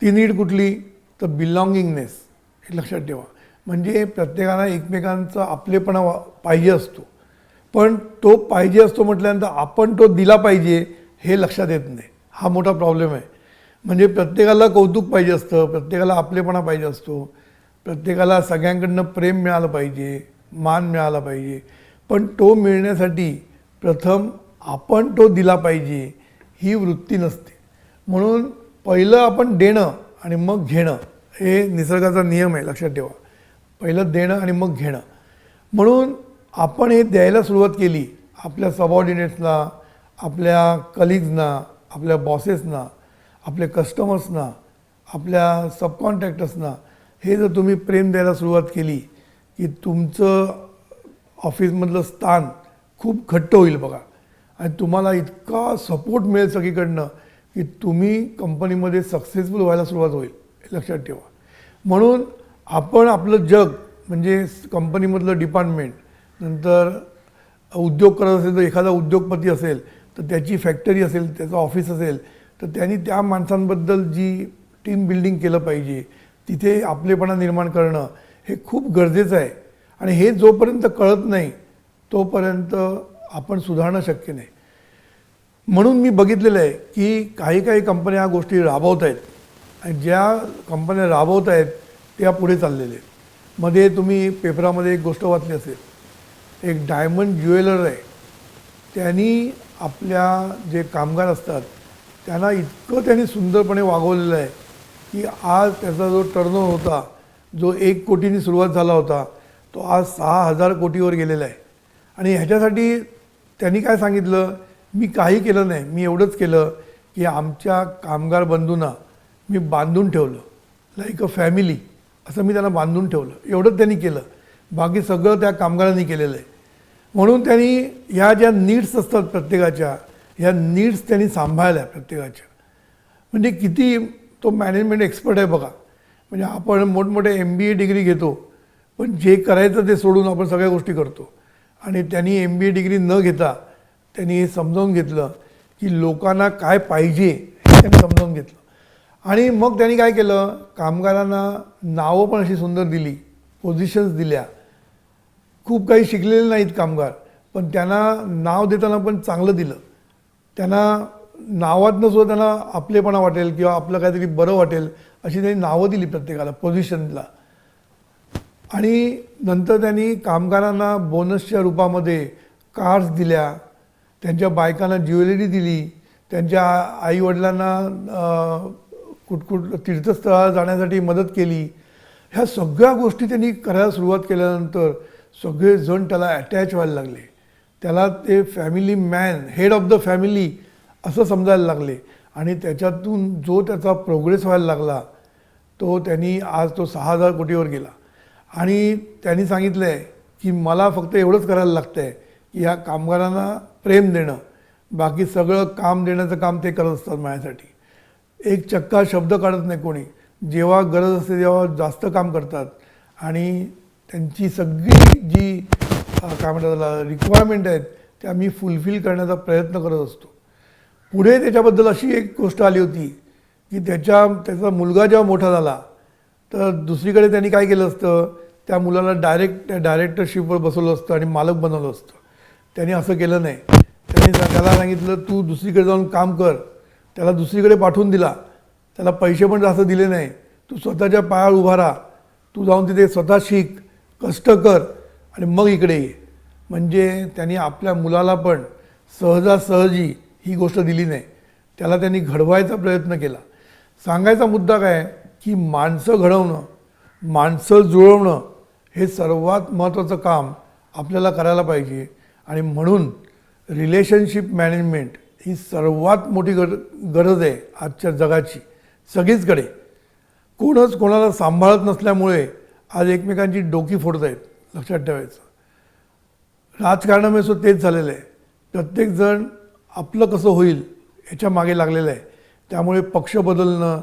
ती नीड कुठली, तर बिलॉंगिंगनेस. हे लक्षात ठेवा. म्हणजे प्रत्येकाला एकमेकांचा आपलेपणा पाहिजे असतो, पण तो पाहिजे असतो म्हटल्यानंतर आपण तो दिला पाहिजे हे लक्षात येत नाही. हा मोठा प्रॉब्लेम आहे. म्हणजे प्रत्येकाला कौतुक पाहिजे असतं, प्रत्येकाला आपलेपणा पाहिजे असतो, प्रत्येकाला सगळ्यांकडनं प्रेम मिळालं पाहिजे, मान मिळाला पाहिजे, पण तो मिळण्यासाठी प्रथम आपण तो दिला पाहिजे ही वृत्ती नसते. म्हणून पहिलं आपण देणं आणि मग घेणं हे निसर्गाचा नियम आहे, लक्षात ठेवा. पहिलं देणं आणि मग घेणं. म्हणून आपण हे द्यायला सुरुवात केली आपल्या सबऑर्डिनेट्सना, आपल्या कलिग्सना, आपल्या बॉसेसना, आपल्या कस्टमर्सना, आपल्या सबकॉन्ट्रॅक्टर्सना. हे जर तुम्ही प्रेम द्यायला सुरुवात केली की तुमचं ऑफिसमधलं स्थान खूप घट्ट होईल बघा. आणि तुम्हाला इतका सपोर्ट मिळेल सगळीकडनं की तुम्ही कंपनीमध्ये सक्सेसफुल व्हायला सुरुवात होईल, हे लक्षात ठेवा. म्हणून आपण आपलं जग म्हणजे कंपनीमधलं डिपार्टमेंट, नंतर उद्योग करत असेल तर एखादा उद्योगपती असेल तर त्याची फॅक्टरी असेल, त्याचं ऑफिस असेल तर त्यांनी त्या माणसांबद्दल जी टीम बिल्डिंग केलं पाहिजे, तिथे आपलेपणा निर्माण करणं हे खूप गरजेचं आहे. आणि हे जोपर्यंत कळत नाही तोपर्यंत आपण सुधारणं शक्य नाही. म्हणून मी बघितलेलं आहे की काही काही कंपन्या ह्या गोष्टी राबवत आहेत आणि ज्या कंपन्या राबवत आहेत त्या पुढे चाललेले आहेत. मध्ये तुम्ही पेपरामध्ये एक गोष्ट वाचली असेल, एक डायमंड ज्वेलर आहे, त्यांनी आपल्या जे कामगार असतात त्यांना इतकं त्यांनी सुंदरपणे वागवलेलं आहे की आज त्याचा जो टर्नओव्हर होता, जो 1 कोटींनी सुरुवात झाला होता, तो आज 6,000 कोटीवर गेलेला आहे. आणि ह्याच्यासाठी त्यांनी काय सांगितलं, मी काही केलं नाही, मी एवढंच केलं की आमच्या कामगार बंधूंना मी बांधून ठेवलं, लाईक अ फॅमिली, असं मी त्यांना बांधून ठेवलं. एवढंच त्यांनी केलं, बाकी सगळं त्या कामगारांनी केलेलं आहे. म्हणून त्यांनी ह्या ज्या नीड्स असतात प्रत्येकाच्या, ह्या नीड्स त्यांनी सांभाळल्या प्रत्येकाच्या. म्हणजे किती तो मॅनेजमेंट एक्सपर्ट आहे बघा. म्हणजे आपण मोठमोठे MBA डिग्री घेतो, पण जे करायचं ते सोडून आपण सगळ्या गोष्टी करतो. आणि त्यांनी MBA डिग्री न घेता त्यांनी हे समजावून घेतलं की लोकांना काय पाहिजे हे त्यांनी समजावून घेतलं. आणि मग त्यांनी काय केलं, कामगारांना नावं पण अशी सुंदर दिली, पोझिशन्स दिल्या. खूप काही शिकलेले नाहीत कामगार, पण त्यांना नाव देताना पण चांगलं दिलं. त्यांना नावातनं सुद्धा त्यांना आपलेपणा वाटेल किंवा आपलं काहीतरी बरं वाटेल अशी त्यांनी नावं दिली प्रत्येकाला, पोझिशनला. आणि नंतर त्यांनी कामगारांना बोनसच्या रूपामध्ये कार्स दिल्या, त्यांच्या बायकांना ज्वेलरी दिली, त्यांच्या आईवडिलांना कुठकुठ तीर्थस्थळाला जाण्यासाठी मदत केली. ह्या सगळ्या गोष्टी त्यांनी करायला सुरुवात केल्यानंतर सगळेजण त्याला अटॅच व्हायला लागले. त्याला ते family man, head of the family असं समजायला लागले. आणि त्याच्यातून जो त्याचा प्रोग्रेस व्हायला लागला तो त्यांनी आज तो 6,000 कोटीवर गेला. आणि त्यांनी सांगितलं आहे की मला फक्त एवढंच करायला लागतं आहे की ह्या कामगारांना प्रेम देणं, बाकी सगळं काम देण्याचं काम ते करत असतात माझ्यासाठी. एक चक्का शब्द काढत नाही कोणी. जेव्हा गरज असते तेव्हा जास्त काम करतात आणि त्यांची सगळी जी काय म्हणतात त्याला रिक्वायरमेंट आहेत त्या मी फुलफिल करण्याचा प्रयत्न करत असतो. पुढे त्याच्याबद्दल अशी एक गोष्ट आली होती की त्याचा मुलगा जेव्हा मोठा झाला तर दुसरीकडे त्यांनी काय केलं असतं, त्या मुलाला डायरेक्टरशिपवर बसवलं असतं आणि मालक बनवलं असतं. त्यांनी असं केलं नाही. त्यांनी त्याला सांगितलं तू दुसरीकडे जाऊन काम कर. त्याला दुसरीकडे पाठवून दिला. त्याला पैसे पण जास्त दिले नाही. तू स्वतःच्या पायावर उभा राहा, तू जाऊन तिथे स्वतः शिक, कष्ट कर आणि मग इकडे ये. म्हणजे त्यांनी आपल्या मुलाला पण सहजासहजी ही गोष्ट दिली नाही, त्याला त्यांनी घडवायचा प्रयत्न केला. सांगायचा मुद्दा काय की माणसं घडवणं, माणसं जुळवणं हे सर्वात महत्त्वाचं काम आपल्याला करायला पाहिजे. आणि म्हणून रिलेशनशिप मॅनेजमेंट ही सर्वात मोठी गरज आहे आजच्या जगाची. सगळीचकडे कोणच कोणाला सांभाळत नसल्यामुळे आज एकमेकांची डोकी फोडत आहेत. लक्षात ठेवायचं, राजकारणामध्ये सुद्धा तेच झालेलं आहे. प्रत्येकजण आपलं कसं होईल याच्या मागे लागलेलं आहे. त्यामुळे पक्ष बदलणं,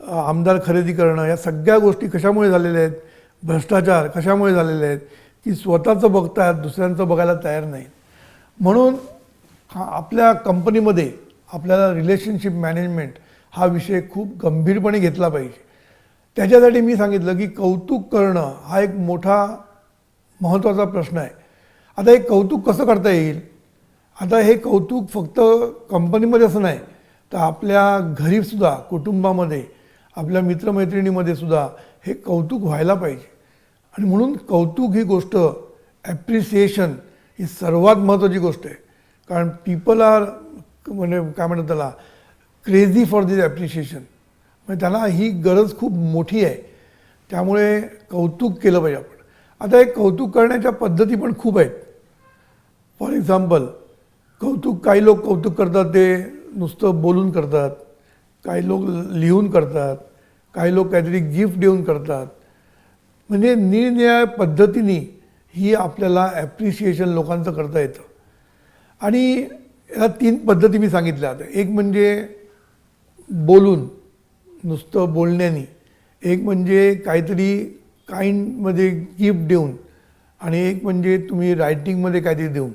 आमदार खरेदी करणं, या सगळ्या गोष्टी कशामुळे झालेल्या आहेत? भ्रष्टाचार कशामुळे झालेले आहेत की स्वतःचं बघतात, दुसऱ्यांचं बघायला तयार नाही. म्हणून आपल्या कंपनीमध्ये आपल्याला रिलेशनशिप मॅनेजमेंट हा विषय खूप गंभीरपणे घेतला पाहिजे. त्याच्यासाठी मी सांगितलं की कौतुक करणं हा एक मोठा महत्त्वाचा प्रश्न आहे. आता हे कौतुक कसं करता येईल? आता हे कौतुक फक्त कंपनीमध्ये असं नाही, तर आपल्या घरीसुद्धा, कुटुंबामध्ये, आपल्या मित्रमैत्रिणीमध्ये सुद्धा हे कौतुक व्हायला पाहिजे. आणि म्हणून कौतुक ही गोष्ट, ॲप्रिसिएशन ही सर्वात महत्त्वाची गोष्ट आहे. कारण पीपल आर म्हणजे काय म्हणतात त्याला, क्रेझी फॉर दिस ॲप्रिशिएशन. म्हणजे त्यांना ही गरज खूप मोठी आहे. त्यामुळे कौतुक केलं पाहिजे आपण. आता हे कौतुक करण्याच्या पद्धती पण खूप आहेत. फॉर एक्झाम्पल, काही लोक कौतुक करतात ते नुसतं बोलून करतात, काही लोक लिहून करतात, काही लोक काहीतरी गिफ्ट देऊन करतात. म्हणजे निरनिराळ्या पद्धतीने ही आपल्याला ॲप्रिशिएशन लोकांचं करता येतं. आणि या 3 पद्धती मी सांगितल्या. आता एक म्हणजे बोलून, नुसतं बोलण्याने, एक म्हणजे काहीतरी काइंडमध्ये गिफ्ट देऊन, आणि एक म्हणजे तुम्ही रायटिंगमध्ये काहीतरी देऊन.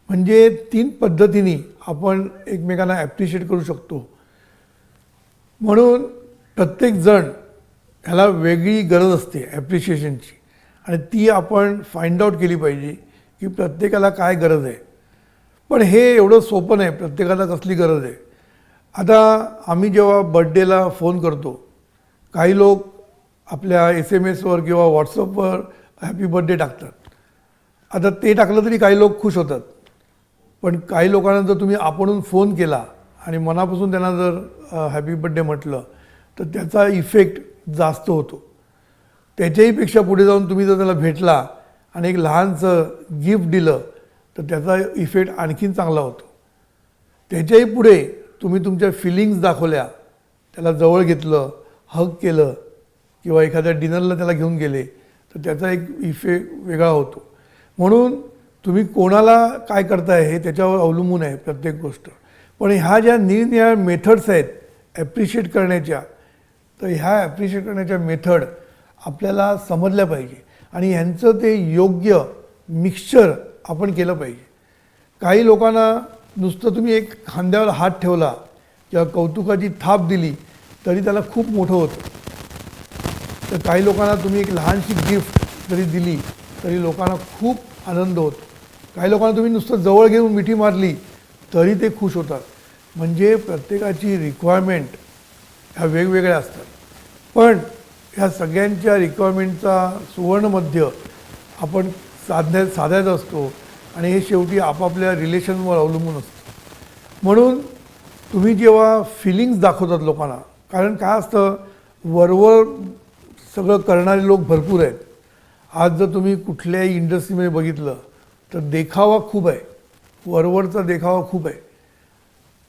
म्हणजे 3 पद्धतीने आपण एकमेकांना ॲप्रिशिएट करू शकतो. म्हणून प्रत्येकजण ह्याला वेगळी गरज असते ॲप्रिशिएशनची, आणि ती आपण फाइंड आउट केली पाहिजे की प्रत्येकाला काय गरज आहे. पण हे एवढं सोपं नाही, प्रत्येकाला कसली गरज आहे. आता आम्ही जेव्हा बर्थडेला फोन करतो, काही लोक आपल्या SMS वर किंवा व्हॉट्सअपवर हॅपी बर्थडे टाकतात. आता ते टाकलं तरी काही लोक खुश होतात. पण काही लोकांना जर तुम्ही आपणून फोन केला आणि मनापासून त्यांना जर हॅपी बर्थडे म्हटलं तर त्याचा इफेक्ट जास्त होतो. त्याच्याहीपेक्षा पुढे जाऊन तुम्ही जर त्याला भेटला आणि एक लहानसं गिफ्ट दिलं तर त्याचा इफेक्ट आणखीन चांगला होतो. त्याच्याही पुढे तुम्ही तुमच्या फिलिंग्स दाखवल्या, त्याला जवळ घेतलं, हग केलं किंवा एखाद्या डिनरला त्याला घेऊन गेले तर त्याचा एक इफेक्ट वेगळा होतो. म्हणून तुम्ही कोणाला काय करताय हे त्याच्यावर अवलंबून आहे प्रत्येक गोष्ट. पण ह्या ज्या निरनिराळ्या मेथड्स आहेत ॲप्रिशिएट करण्याच्या, तर ह्या ॲप्रिशिएट करण्याच्या मेथड आपल्याला समजल्या पाहिजे आणि ह्यांचं ते योग्य मिक्सचर आपण केलं पाहिजे. काही लोकांना नुसतं तुम्ही एक खांद्यावर हात ठेवला किंवा कौतुकाची थाप दिली तरी त्याला खूप मोठं होतं. तर काही लोकांना तुम्ही एक लहानशी गिफ्ट जरी दिली तरी लोकांना खूप आनंद होतो. काही लोकांना तुम्ही नुसतं जवळ घेऊन मिठी मारली तरी ते खुश होतात. म्हणजे प्रत्येकाची रिक्वायरमेंट ह्या वेगवेगळ्या असतात. पण ह्या सगळ्यांच्या रिक्वायरमेंटचा सुवर्णमध्य आपण साधायचा असतो आणि हे शेवटी आपापल्या रिलेशनवर अवलंबून असतं. म्हणून तुम्ही जेव्हा फिलिंग्स दाखवतात लोकांना, कारण काय असतं, वरवर सगळं करणारे लोक भरपूर आहेत. आज जर तुम्ही कुठल्याही इंडस्ट्रीमध्ये बघितलं तर देखावा खूप आहे, वरवरचा देखावा खूप आहे.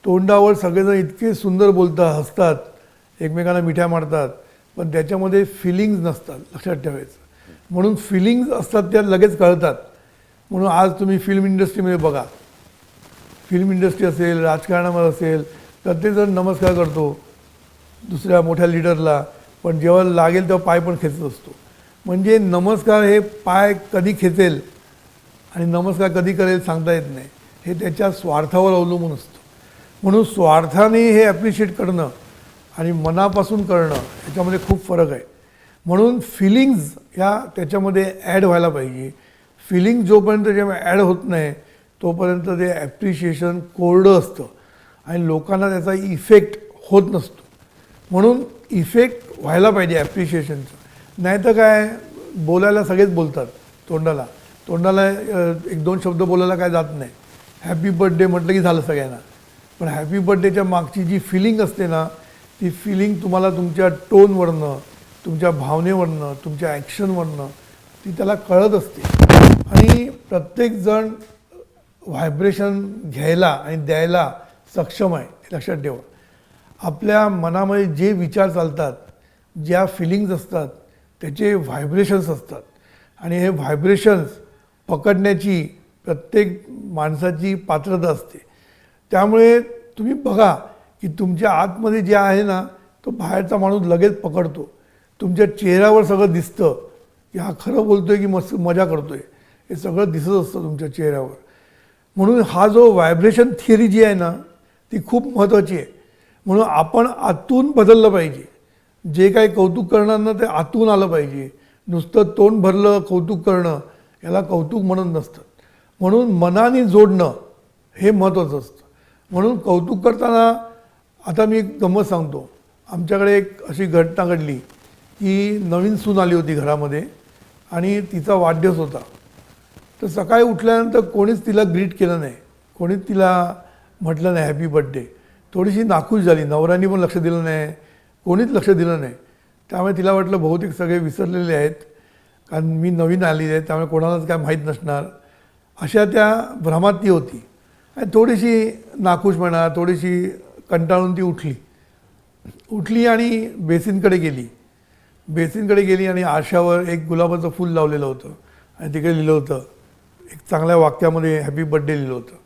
तोंडावर सगळेजण इतके सुंदर बोलतात, हसतात, एकमेकांना मिठ्या मारतात, पण त्याच्यामध्ये फिलिंग्ज नसतात. लक्षात ठेवायचं. म्हणून फिलिंग्ज असतात त्या लगेच कळतात. म्हणून आज तुम्ही फिल्म इंडस्ट्रीमध्ये बघा, फिल्म इंडस्ट्री असेल, राजकारणामध्ये असेल, प्रत्येकजण नमस्कार करतो दुसऱ्या मोठ्या लीडरला, पण जेव्हा लागेल तेव्हा पाय पण खेचत असतो. म्हणजे नमस्कार हे पाय कधी खेचेल आणि नमस्कार कधी करेल सांगता येत नाही. हे त्याच्या स्वार्थावर अवलंबून असतं. म्हणून स्वार्थाने हे ॲप्रिशिएट करणं आणि मनापासून करणं याच्यामध्ये खूप फरक आहे. म्हणून फिलिंग्ज ह्या त्याच्यामध्ये ॲड व्हायला पाहिजे. फिलिंग जोपर्यंत जेव्हा ॲड होत नाही तोपर्यंत ते ॲप्रिशिएशन कोरडं असतं आणि लोकांना त्याचा इफेक्ट होत नसतो. म्हणून इफेक्ट व्हायला पाहिजे ॲप्रिशिएशनचं. नाही तर काय, बोलायला सगळेच बोलतात, तोंडाला 1-2 शब्द बोलायला काय जात नाही. हॅपी बर्थडे म्हटलं की झालं सगळ्यांना. पण हॅपी बर्थडेच्या मागची जी फिलिंग असते ना, ती फिलिंग तुम्हाला तुमच्या टोनवरनं, तुमच्या भावनेवरनं, तुमच्या ॲक्शनवरनं ती त्याला कळत असते. आणि प्रत्येकजण व्हायब्रेशन घ्यायला आणि द्यायला सक्षम आहे, हे लक्षात ठेवा. आपल्या मनामध्ये जे विचार चालतात, ज्या फिलिंग्ज असतात, त्याचे व्हायब्रेशन्स असतात. आणि हे व्हायब्रेशन्स पकडण्याची प्रत्येक माणसाची पात्रता असते. त्यामुळे तुम्ही बघा की तुमच्या आतमध्ये जे आहे ना, तो बाहेरचा माणूस लगेच पकडतो. तुमच्या चेहऱ्यावर सगळं दिसतं की हा खरं बोलतोय की मस्त मजा करतोय, हे सगळं दिसत असतं तुमच्या चेहऱ्यावर. म्हणून हा जो व्हायब्रेशन थिअरी जी आहे ना, ती खूप महत्त्वाची आहे. म्हणून आपण आतून बदललं पाहिजे. जे काही कौतुक करणार ना, ते आतून आलं पाहिजे. नुसतं तोंड भरलं कौतुक करणं, याला कौतुक म्हणत नसतं. म्हणून मनाने जोडणं हे महत्त्वाचं असतं. म्हणून कौतुक करताना आता मी एक गंमत सांगतो. आमच्याकडे एक अशी घटना घडली की नवीन सून आली होती घरामध्ये आणि तिचा वाढदिवस होता. तर सकाळी उठल्यानंतर कोणीच तिला ग्रीट केलं नाही, कोणीच तिला म्हटलं नाही हॅपी बर्थडे. थोडीशी नाखुश झाली. नवऱ्याने पण लक्ष दिलं नाही, कोणीच लक्ष दिलं नाही. त्यामुळे तिला वाटलं बहुतेक सगळे विसरलेले आहेत, कारण मी नवीन आली आहे, त्यामुळे कोणालाच काय माहीत नसणार, अशा त्या भ्रमात ती होती. आणि थोडीशी नाखुश म्हणा, थोडीशी कंटाळून ती उठली आणि बेसिनकडे गेली आणि आरशावर एक गुलाबाचं फूल लावलेलं होतं आणि तिकडे लिहिलं होतं, एक चांगल्या वाक्यामध्ये हॅपी बर्थडे लिहिलं होतं.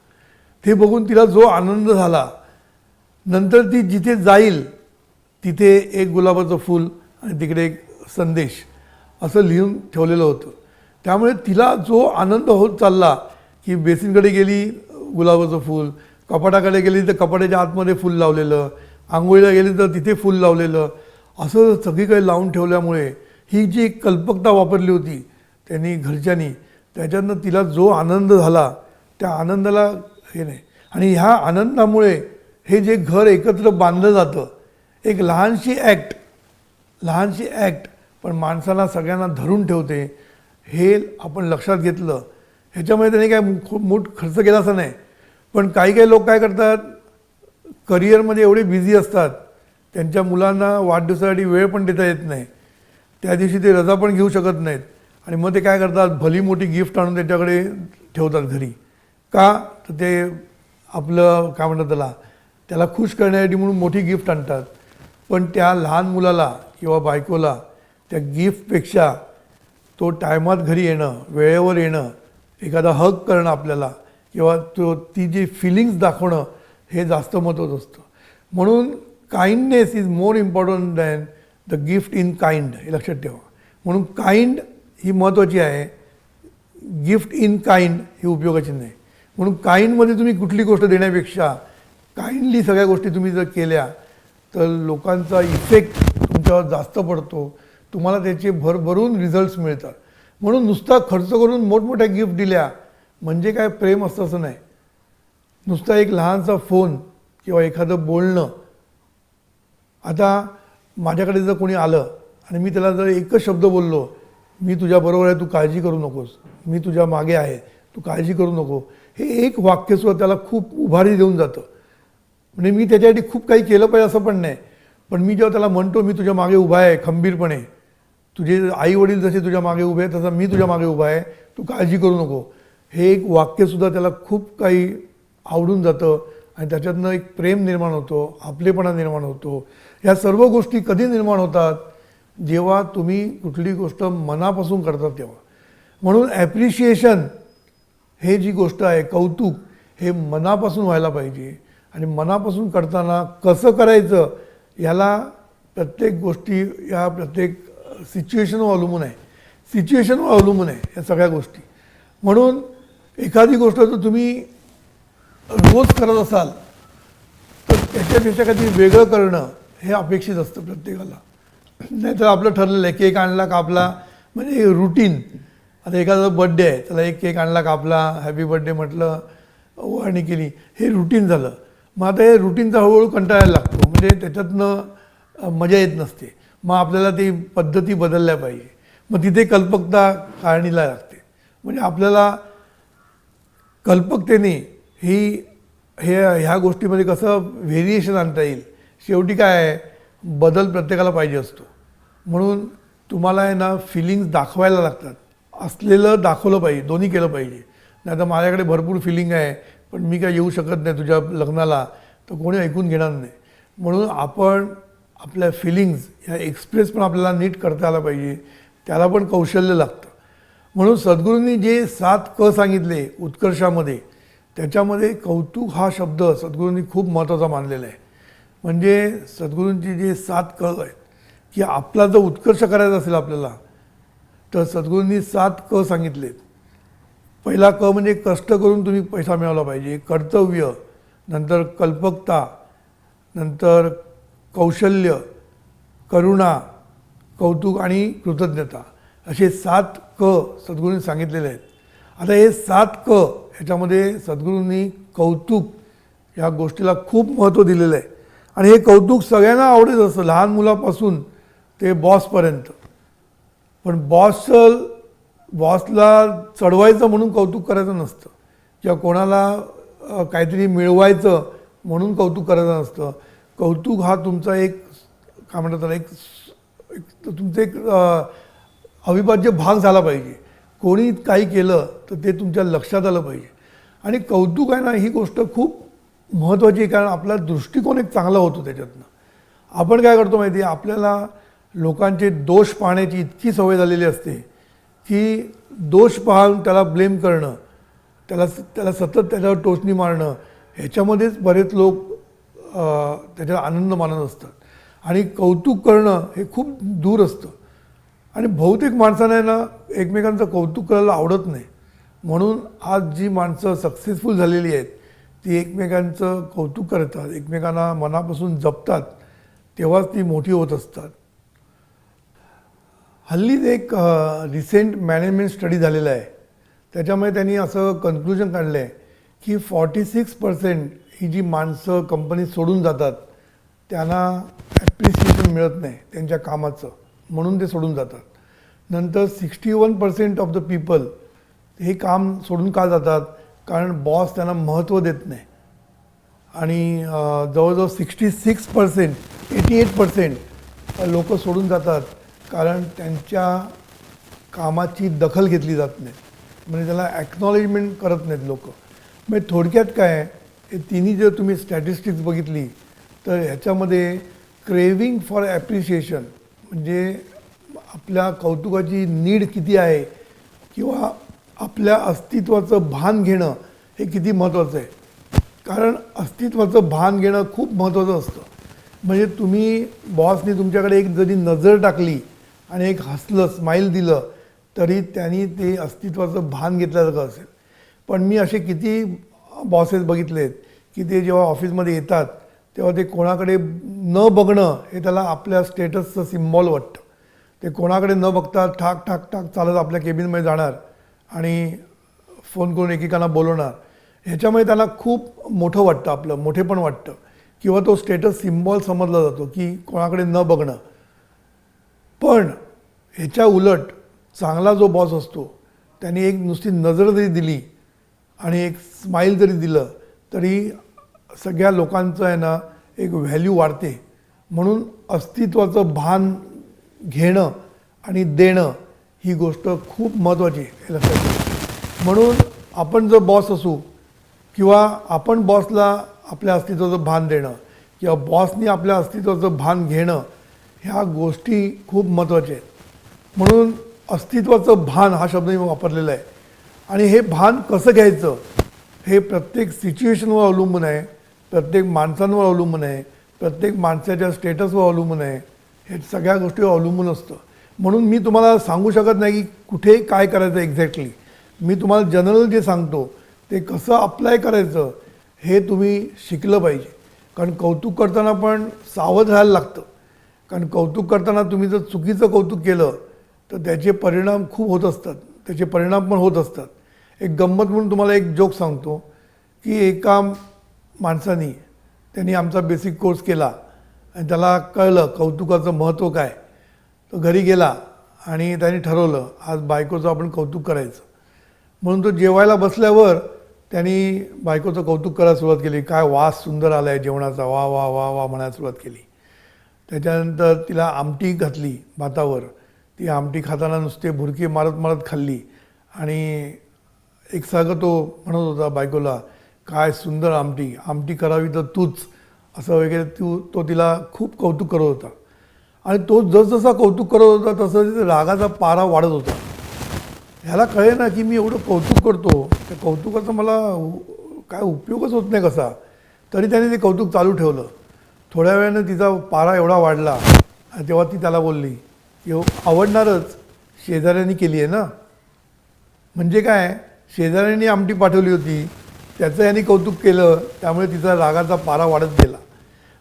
ते बघून तिला जो आनंद झाला, नंतर ती जिथे जाईल तिथे एक गुलाबाचं फूल आणि तिकडे एक संदेश असं लिहून ठेवलेलं होतं. त्यामुळे तिला जो आनंद होत चालला की बेसिनकडे गेली गुलाबाचं फूल, कपाटाकडे गेली तर कपाटाच्या आतमध्ये फूल लावलेलं, आंघोळीला गेली तर तिथे फूल लावलेलं, असं सगळीकडे लावून ठेवल्यामुळे ही जी एक कल्पकता वापरली होती त्यांनी घरच्यांनी, त्याच्यातनं तिला जो आनंद झाला त्या आनंदाला हे नाही. आणि ह्या आनंदामुळे हे जे घर एकत्र बांधलं जातं, एक लहानशी ॲक्ट पण माणसाला सगळ्यांना धरून ठेवते, हे आपण लक्षात घेतलं. ह्याच्यामध्ये त्यांनी काय खूप मोठ खर्च केला असं नाही. पण काही लोक काय करतात, करिअरमध्ये एवढे बिझी असतात, त्यांच्या मुलांना वाढदिवसासाठी वेळ पण देता येत नाही, त्या दिवशी ते रजा पण घेऊ शकत नाहीत. आणि मग ते काय करतात, भली मोठी गिफ्ट आणून त्याच्याकडे ठेवतात घरी. का तर ते आपलं काय म्हणतात त्याला खुश करण्यासाठी म्हणून मोठी गिफ्ट आणतात. पण त्या लहान मुलाला किंवा बायकोला त्या गिफ्टपेक्षा तो टायमात घरी येणं, वेळेवर येणं, एखादा हग करणं आपल्याला, किंवा ती जी फिलिंग्स दाखवणं, हे जास्त महत्त्वाचं असतं. म्हणून kindness is more important than the gift in kind, हे लक्षात ठेवा. म्हणून काइंड ही महत्त्वाची आहे, गिफ्ट इन काइंड ही उपयोगाची नाही. म्हणून काइंडमध्ये तुम्ही कुठली गोष्ट देण्यापेक्षा काइंडली सगळ्या गोष्टी तुम्ही जर केल्या तर लोकांचा इफेक्ट तुमच्यावर जास्त पडतो, तुम्हाला त्याचे भरभरून रिझल्ट्स मिळतात. म्हणून नुसता खर्च करून मोठमोठ्या गिफ्ट दिल्या म्हणजे काय प्रेम असतं असं नाही. नुसता एक लहानसा फोन किंवा एखादं बोलणं. आता माझ्याकडे जर कोणी आलं आणि मी त्याला जर एकच शब्द बोललो, मी तुझ्याबरोबर आहे, तू काळजी करू नकोस, मी तुझ्या मागे आहे, तू काळजी करू नको, हे एक वाक्यसुद्धा त्याला खूप उभारी देऊन जातं. म्हणजे मी त्याच्यासाठी खूप काही केलं पाहिजे असं पण नाही, पण मी जेव्हा त्याला म्हणतो मी तुझ्या मागे उभा आहे खंबीरपणे, तुझे आई वडील जसे तुझ्या मागे उभे आहेत तसं मी तुझ्या मागे उभा आहे, तू काळजी करू नको, हे एक वाक्यसुद्धा त्याला खूप काही आवडून जातं. आणि त्याच्यातनं एक प्रेम निर्माण होतो, आपलेपणा निर्माण होतो. ह्या सर्व गोष्टी कधी निर्माण होतात, जेव्हा तुम्ही कुठली गोष्ट मनापासून करतात तेव्हा. म्हणून ॲप्रिशिएशन हे जी गोष्ट आहे, कौतुक, हे मनापासून व्हायला पाहिजे. आणि मनापासून करताना कसं करायचं याला प्रत्येक गोष्टी या प्रत्येक सिच्युएशनवर अवलंबून आहे या सगळ्या गोष्टी. म्हणून एखादी गोष्ट जर तुम्ही रोज करत असाल तर त्याच्यापेक्षा काहीतरी वेगळं करणं हे अपेक्षित असतं प्रत्येकाला. नाहीतर आपलं ठरलेलं आहे केक आणला कापला म्हणजे रुटीन. आता एखादा बड्डे आहे, त्याला एक केक आणला कापला, हॅपी बड्डे म्हटलं, ओवाळणी केली, हे रुटीन झालं. मग आता हे रुटीनचा हळूहळू कंटाळायला लागतो, म्हणजे त्याच्यातनं मजा येत नसते. मग आपल्याला ती पद्धती बदलल्या पाहिजे. मग तिथे कल्पकता कारणीला लागते. म्हणजे आपल्याला कल्पकतेने ह्या गोष्टीमध्ये कसं व्हेरिएशन आणता येईल. शेवटी काय आहे, बदल प्रत्येकाला पाहिजे असतो. म्हणून तुम्हाला आहे ना फिलिंग्स दाखवायला लागतात. असलेलं दाखवलं पाहिजे, दोन्ही केलं पाहिजे. नाही तर माझ्याकडे भरपूर फिलिंग आहे पण मी काय येऊ शकत नाही तुझ्या लग्नाला, तर कोणी ऐकून घेणार नाही. म्हणून आपण आपल्या फिलिंग्स ह्या एक्सप्रेस पण आपल्याला नीट करता आला पाहिजे, त्याला पण कौशल्य लागतं. म्हणून सद्गुरूंनी जे 7 क सांगितले उत्कर्षामध्ये, त्याच्यामध्ये कौतुक हा शब्द सद्गुरूंनी खूप महत्त्वाचा मानलेला आहे. म्हणजे सद्गुरूंची जे 7 क आहेत की आपला जर उत्कर्ष करायचा असेल आपल्याला, तर सद्गुरूंनी 7 क सांगितलेत. पहिला क म्हणजे कष्ट करून तुम्ही पैसा मिळवला पाहिजे, कर्तव्य, नंतर कल्पकता, नंतर कौशल्य, करुणा, कौतुक आणि कृतज्ञता, असे 7 क सद्गुरूंनी सांगितलेले आहेत. आता हे 7 क ह्याच्यामध्ये सद्गुरूंनी कौतुक या गोष्टीला खूप महत्त्व दिलेलं आहे. आणि हे कौतुक सगळ्यांना आवडत असतं, लहान मुलापासून ते बॉसपर्यंत. पण बॉसला चढवायचं म्हणून कौतुक करायचं नसतं, किंवा कोणाला काहीतरी मिळवायचं म्हणून कौतुक करायचं नसतं. कौतुक हा तुमचा एक काय म्हणतात त्याला, तुमचं एक अविभाज्य भाग झाला पाहिजे. कोणी काही केलं तर ते तुमच्या लक्षात आलं पाहिजे. आणि कौतुक आहे ना, ही गोष्ट खूप महत्त्वाची आहे, कारण आपला दृष्टिकोन एक चांगला होतो त्याच्यातनं. आपण काय करतो माहिती आहे, आपल्याला लोकांचे दोष पाहण्याची इतकी सवय झालेली असते की दोष पाहून त्याला ब्लेम करणं, त्याला सतत त्याच्यावर टोचणी मारणं, ह्याच्यामध्येच बरेच लोक त्याच्यात आनंद मानत असतात. आणि कौतुक करणं हे खूप दूर असतं. आणि बहुतेक माणसांना ना एकमेकांचं कौतुक करायला आवडत नाही. म्हणून आज जी माणसं सक्सेसफुल झालेली आहेत ती एकमेकांचं कौतुक करतात, एकमेकांना मनापासून जपतात, तेव्हाच ती मोठी होत असतात. हल्लीच एक रिसेंट मॅनेजमेंट स्टडी झालेला आहे. त्याच्यामुळे त्यांनी असं कन्क्लुजन काढलं आहे की 46% ही जी माणसं कंपनी सोडून जातात त्यांना ॲप्रिसिएशन मिळत नाही त्यांच्या कामाचं, म्हणून ते सोडून जातात. नंतर 61% ऑफ द पीपल हे काम सोडून का जातात, कारण बॉस त्यांना महत्त्व देत नाही. आणि जवळजवळ 66% 88% लोक सोडून जातात कारण त्यांच्या कामाची दखल घेतली जात नाही, म्हणजे त्याला ॲक्नॉलेजमेंट करत नाहीत लोक. म्हणजे थोडक्यात काय आहे, हे तिन्ही जर तुम्ही स्टॅटिस्टिक्स बघितली तर ह्याच्यामध्ये क्रेविंग फॉर ॲप्रिशिएशन, म्हणजे आपल्या कौतुकाची नीड किती आहे किंवा आपल्या अस्तित्वाचं भान घेणं हे किती महत्त्वाचं आहे. कारण अस्तित्वाचं भान घेणं खूप महत्त्वाचं असतं. म्हणजे तुम्ही बॉसने तुमच्याकडे एक जरी नजर टाकली आणि एक हसलं, स्माईल दिलं, तरी त्यांनी ते अस्तित्वाचं भान घेतल्यासारखं असेल. पण मी असे किती बॉसेस बघितलेत की ते जेव्हा ऑफिसमध्ये येतात तेव्हा ते कोणाकडे न बघणं हे त्याला आपल्या स्टेटसचं सिम्बॉल वाटतं. ते कोणाकडे न बघता ठाक ठाक ठाक चालत आपल्या केबिनमध्ये जाणार आणि फोन करून एकेकांना बोलवणार. ह्याच्यामुळे त्याला खूप मोठं वाटतं, आपलं मोठेपण वाटतं, किंवा तो स्टेटस सिम्बॉल समजला जातो की कोणाकडे न बघणं. पण ह्याच्या उलट चांगला जो बॉस असतो त्याने एक नुसती नजर जरी दिली आणि एक स्माईल जरी दिलं तरी सगळ्या लोकांचं आहे ना एक व्हॅल्यू वाढते. म्हणून अस्तित्वाचं भान घेणं आणि देणं ही गोष्ट खूप महत्त्वाची आहे, हे लक्षात घ्या. म्हणून आपण जर बॉस असू किंवा आपण बॉसला आपल्या अस्तित्वाचं भान देणं किंवा बॉसनी आपल्या अस्तित्वाचं भान घेणं, ह्या गोष्टी खूप महत्त्वाच्या आहेत. म्हणून अस्तित्वाचं भान हा शब्द मी वापरलेला आहे. आणि हे भान कसं घ्यायचं हे प्रत्येक सिच्युएशनवर अवलंबून आहे, प्रत्येक माणसांवर अवलंबून आहे, प्रत्येक माणसाच्या स्टेटसवर अवलंबून आहे, हे सगळ्या गोष्टीवर अवलंबून असतं. म्हणून मी तुम्हाला सांगू शकत नाही की कुठे काय करायचं एक्झॅक्टली. मी तुम्हाला जनरल जे सांगतो ते कसं अप्लाय करायचं हे तुम्ही शिकलं पाहिजे. कारण कौतुक करताना पण सावध राहायला लागतं. कारण कौतुक करताना तुम्ही जर चुकीचं कौतुक केलं तर त्याचे परिणाम खूप होत असतात, त्याचे परिणाम पण होत असतात. एक गंमत म्हणून तुम्हाला एक जोक सांगतो की एका माणसाने त्यांनी आमचा बेसिक कोर्स केला आणि त्याला कळलं कौतुकाचं महत्त्व काय. तो घरी गेला आणि त्याने ठरवलं आज बायकोचं आपण कौतुक करायचं. म्हणून तो जेवायला बसल्यावर त्यांनी बायकोचं कौतुक करायला सुरुवात केली, काय वास सुंदर आला आहे जेवणाचा, वा वा वा वा म्हणायला सुरुवात केली. त्याच्यानंतर तिला आमटी घातली भातावर. ती आमटी खाताना नुसते भुरके मारत मारत खाल्ली आणि एकसारखं तो म्हणत होता बायकोला, काय सुंदर आमटी, आमटी करावी तर तूच, असं वगैरे तो तिला खूप कौतुक करत होता. आणि तो जसजसा कौतुक करत होता तसं रागाचा पारा वाढत होता. ह्याला कळे ना की मी एवढं कौतुक करतो, त्या कौतुकाचा मला काय उपयोगच होत नाही कसा. तरी त्याने ते कौतुक चालू ठेवलं. थोड्या वेळानं तिचा पारा एवढा वाढला आणि तेव्हा ती त्याला बोलली की आवडणारच, शेजाऱ्यांनी केली आहे ना. म्हणजे काय, शेजाऱ्यांनी आमटी पाठवली होती, त्याचं यांनी कौतुक केलं, त्यामुळे तिचा रागाचा पारा वाढत गेला.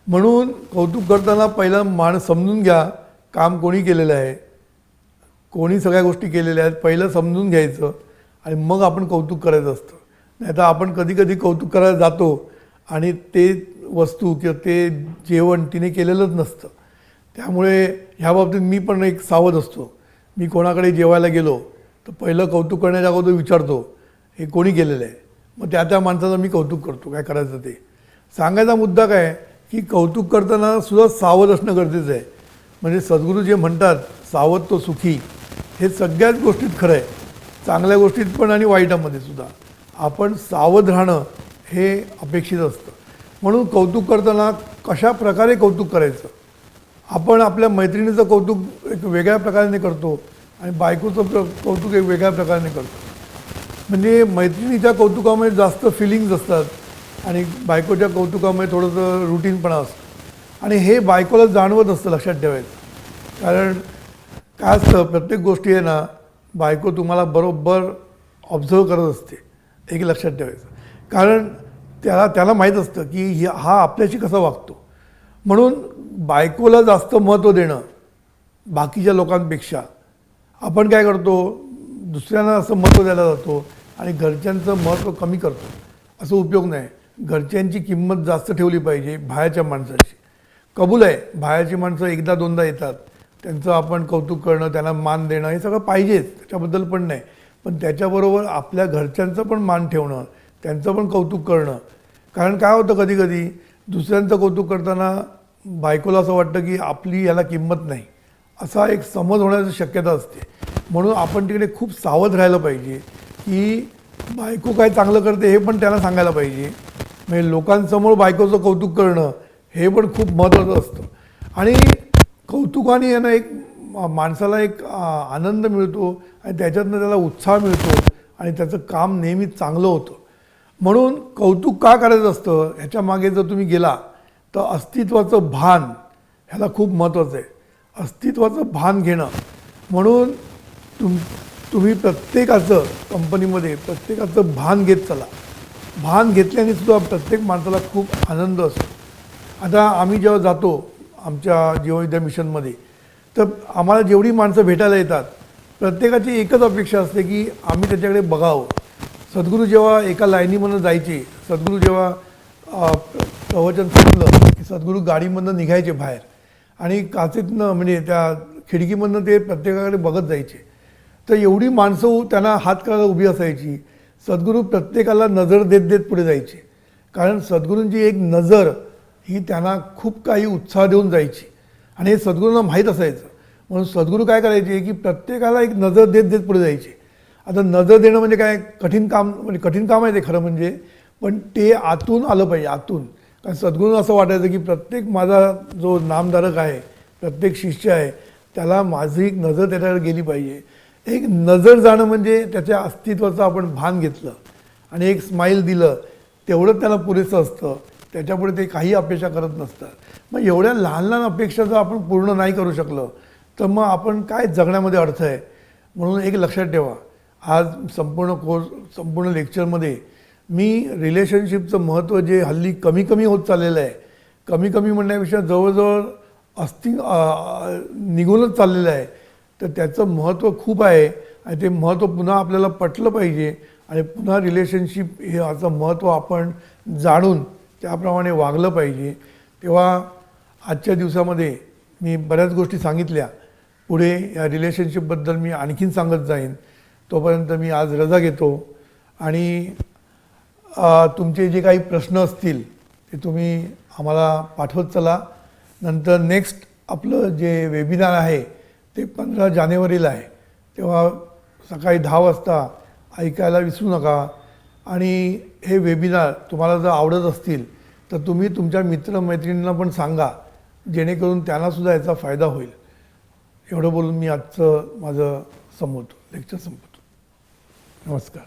म्हणून कौतुक करताना पहिलं समजून घ्या काम कोणी केलेलं आहे, कोणी सगळ्या गोष्टी केलेल्या आहेत, पहिलं समजून घ्यायचं आणि मग आपण कौतुक करायचं असतं. नाहीतर आपण कधी कधी कौतुक करायला जातो आणि ते वस्तू किंवा ते जेवण तिने केलेलंच नसतं. त्यामुळे ह्या बाबतीत मी पण एक सावध असतो. मी कोणाकडे जेवायला गेलो तर पहिलं कौतुक करण्याच्या अगोदर विचारतो हे कोणी केलेलं आहे, मग त्या माणसाचं मी कौतुक करतो. काय करायचं ते सांगायचा मुद्दा काय की कौतुक करताना सुद्धा सावध असणं गरजेचं आहे. म्हणजे सद्गुरू जे म्हणतात सावध तो सुखी, हे सगळ्याच गोष्टीत खरं आहे, चांगल्या गोष्टीत पण आणि वाईटामध्ये सुद्धा. आपण सावध राहणं हे अपेक्षित असतं. म्हणून कौतुक करताना कशा प्रकारे कौतुक करायचं. आपण आपल्या मैत्रिणीचं कौतुक एक वेगळ्या प्रकाराने करतो आणि बायकोचं कौतुक एक वेगळ्या प्रकाराने करतो. म्हणजे मैत्रिणीच्या कौतुकामध्ये जास्त फिलिंग्ज असतात आणि बायकोच्या कौतुकामध्ये थोडंसं रुटीनपणा असतं आणि हे बायकोला जाणवत असतं, लक्षात ठेवायचं. कारण काय असतं, प्रत्येक गोष्टी आहे ना बायको तुम्हाला बरोबर ऑब्झर्व करत असते, एक लक्षात ठेवायचं. कारण त्याला माहीत असतं की हा आपल्याशी कसा वागतो. म्हणून बायकोला जास्त महत्त्व देणं बाकीच्या लोकांपेक्षा. आपण काय करतो, दुसऱ्यांना असं महत्त्व द्यायला जातो आणि घरच्यांचं महत्त्व कमी करतो. असं उपयोग नाही. घरच्यांची किंमत जास्त ठेवली पाहिजे बाहेरच्या माणसाची. कबूल आहे, बाहेरची माणसं एकदा दोनदा येतात, त्यांचं आपण कौतुक करणं, त्यांना मान देणं हे सगळं पाहिजेच, त्याच्याबद्दल पण नाही. पण त्याच्याबरोबर आपल्या घरच्यांचं पण मान ठेवणं, त्यांचं पण कौतुक करणं. कारण काय होतं, कधी कधी दुसऱ्यांचं कौतुक करताना बायकोला असं वाटतं की आपली याला किंमत नाही, असा एक समज होण्याची शक्यता असते. म्हणून आपण तिकडे खूप सावध राहायला पाहिजे की बायको काय चांगलं करते हे पण त्याला सांगायला पाहिजे. म्हणजे लोकांसमोर बायकोचं कौतुक करणं हे पण खूप महत्त्वाचं असतं. आणि कौतुकाने यानं एक माणसाला एक आनंद मिळतो आणि त्याच्यातनं त्याला उत्साह मिळतो आणि त्याचं काम नेहमी चांगलं होतं. म्हणून कौतुक का करायचं असतं ह्याच्या मागे जर तुम्ही गेला तर अस्तित्वाचं भान ह्याला खूप महत्त्वाचं आहे. अस्तित्वाचं भान घेणं. म्हणून तुम्ही प्रत्येकाचं कंपनीमध्ये प्रत्येकाचं भान घेत चला. भान घेतल्याने सुद्धा प्रत्येक माणसाला खूप आनंद असतो. आता आम्ही जेव्हा जातो आमच्या जीवविद्या मिशनमध्ये तर आम्हाला जेवढी माणसं भेटायला येतात प्रत्येकाची एकच अपेक्षा असते की आम्ही त्याच्याकडे बघावं. सद्गुरू जेव्हा एका लाईनीमधून जायचे, सद्गुरू जेव्हा प्रवचन संपलं की सद्गुरू गाडीमधून निघायचे बाहेर आणि काचेतनं म्हणजे त्या खिडकीमधनं ते प्रत्येकाकडे बघत जायचे. तर एवढी माणसं त्यांना हात करायला उभी असायची. सद्गुरू प्रत्येकाला नजर देत देत पुढे जायचे. कारण सद्गुरूंची एक नजर ही त्यांना खूप काही उत्साह देऊन जायची आणि हे सद्गुरूंना माहीत असायचं. म्हणून सद्गुरू काय करायचे की प्रत्येकाला एक नजर देत देत पुढे जायचे. आता नजर देणं म्हणजे काय, कठीण काम आहे ते खरं म्हणजे, पण ते आतून आलं पाहिजे, आतून. कारण सद्गुरूंना असं वाटायचं की प्रत्येक माझा जो नामधारक आहे, प्रत्येक शिष्य आहे, त्याला माझी एक नजर त्याच्याकडे गेली पाहिजे. एक नजर जाणं म्हणजे त्याच्या अस्तित्वाचं आपण भान घेतलं आणि एक स्माईल दिलं, तेवढं त्याला पुरेसं असतं. त्याच्यापुढे ते काही अपेक्षा करत नसतात. मग एवढ्या लहान लहान अपेक्षा जर आपण पूर्ण नाही करू शकलो तर मग आपण काय जगण्यामध्ये अर्थ आहे. म्हणून एक लक्षात ठेवा, आज संपूर्ण लेक्चरमध्ये मी रिलेशनशिपचं महत्त्व जे हल्ली कमी कमी होत चाललेलं आहे, कमी कमी म्हणण्यापेक्षा जवळजवळ निघूनच चाललेलं आहे, तर त्याचं महत्त्व खूप आहे आणि ते महत्त्व पुन्हा आपल्याला पटलं पाहिजे आणि पुन्हा रिलेशनशिप हे याचं महत्त्व आपण जाणून त्याप्रमाणे वागलं पाहिजे. तेव्हा आजच्या दिवसामध्ये मी बऱ्याच गोष्टी सांगितल्या. पुढे या रिलेशनशिपबद्दल मी आणखीन सांगत जाईन. तोपर्यंत मी आज रजा घेतो आणि तुमचे जे काही प्रश्न असतील ते तुम्ही आम्हाला पाठवत चला. नंतर नेक्स्ट आपलं जे वेबिनार आहे ते 15 जानेवारीला आहे, तेव्हा सकाळी 10 वाजता ऐकायला विसरू नका. आणि हे वेबिनार तुम्हाला जर आवडत असतील तर तुम्ही तुमच्या मित्रमैत्रिणींना पण सांगा, जेणेकरून त्यांनासुद्धा याचा फायदा होईल. एवढं बोलून मी आजचं माझं लेक्चर संपवतो. नमस्कार.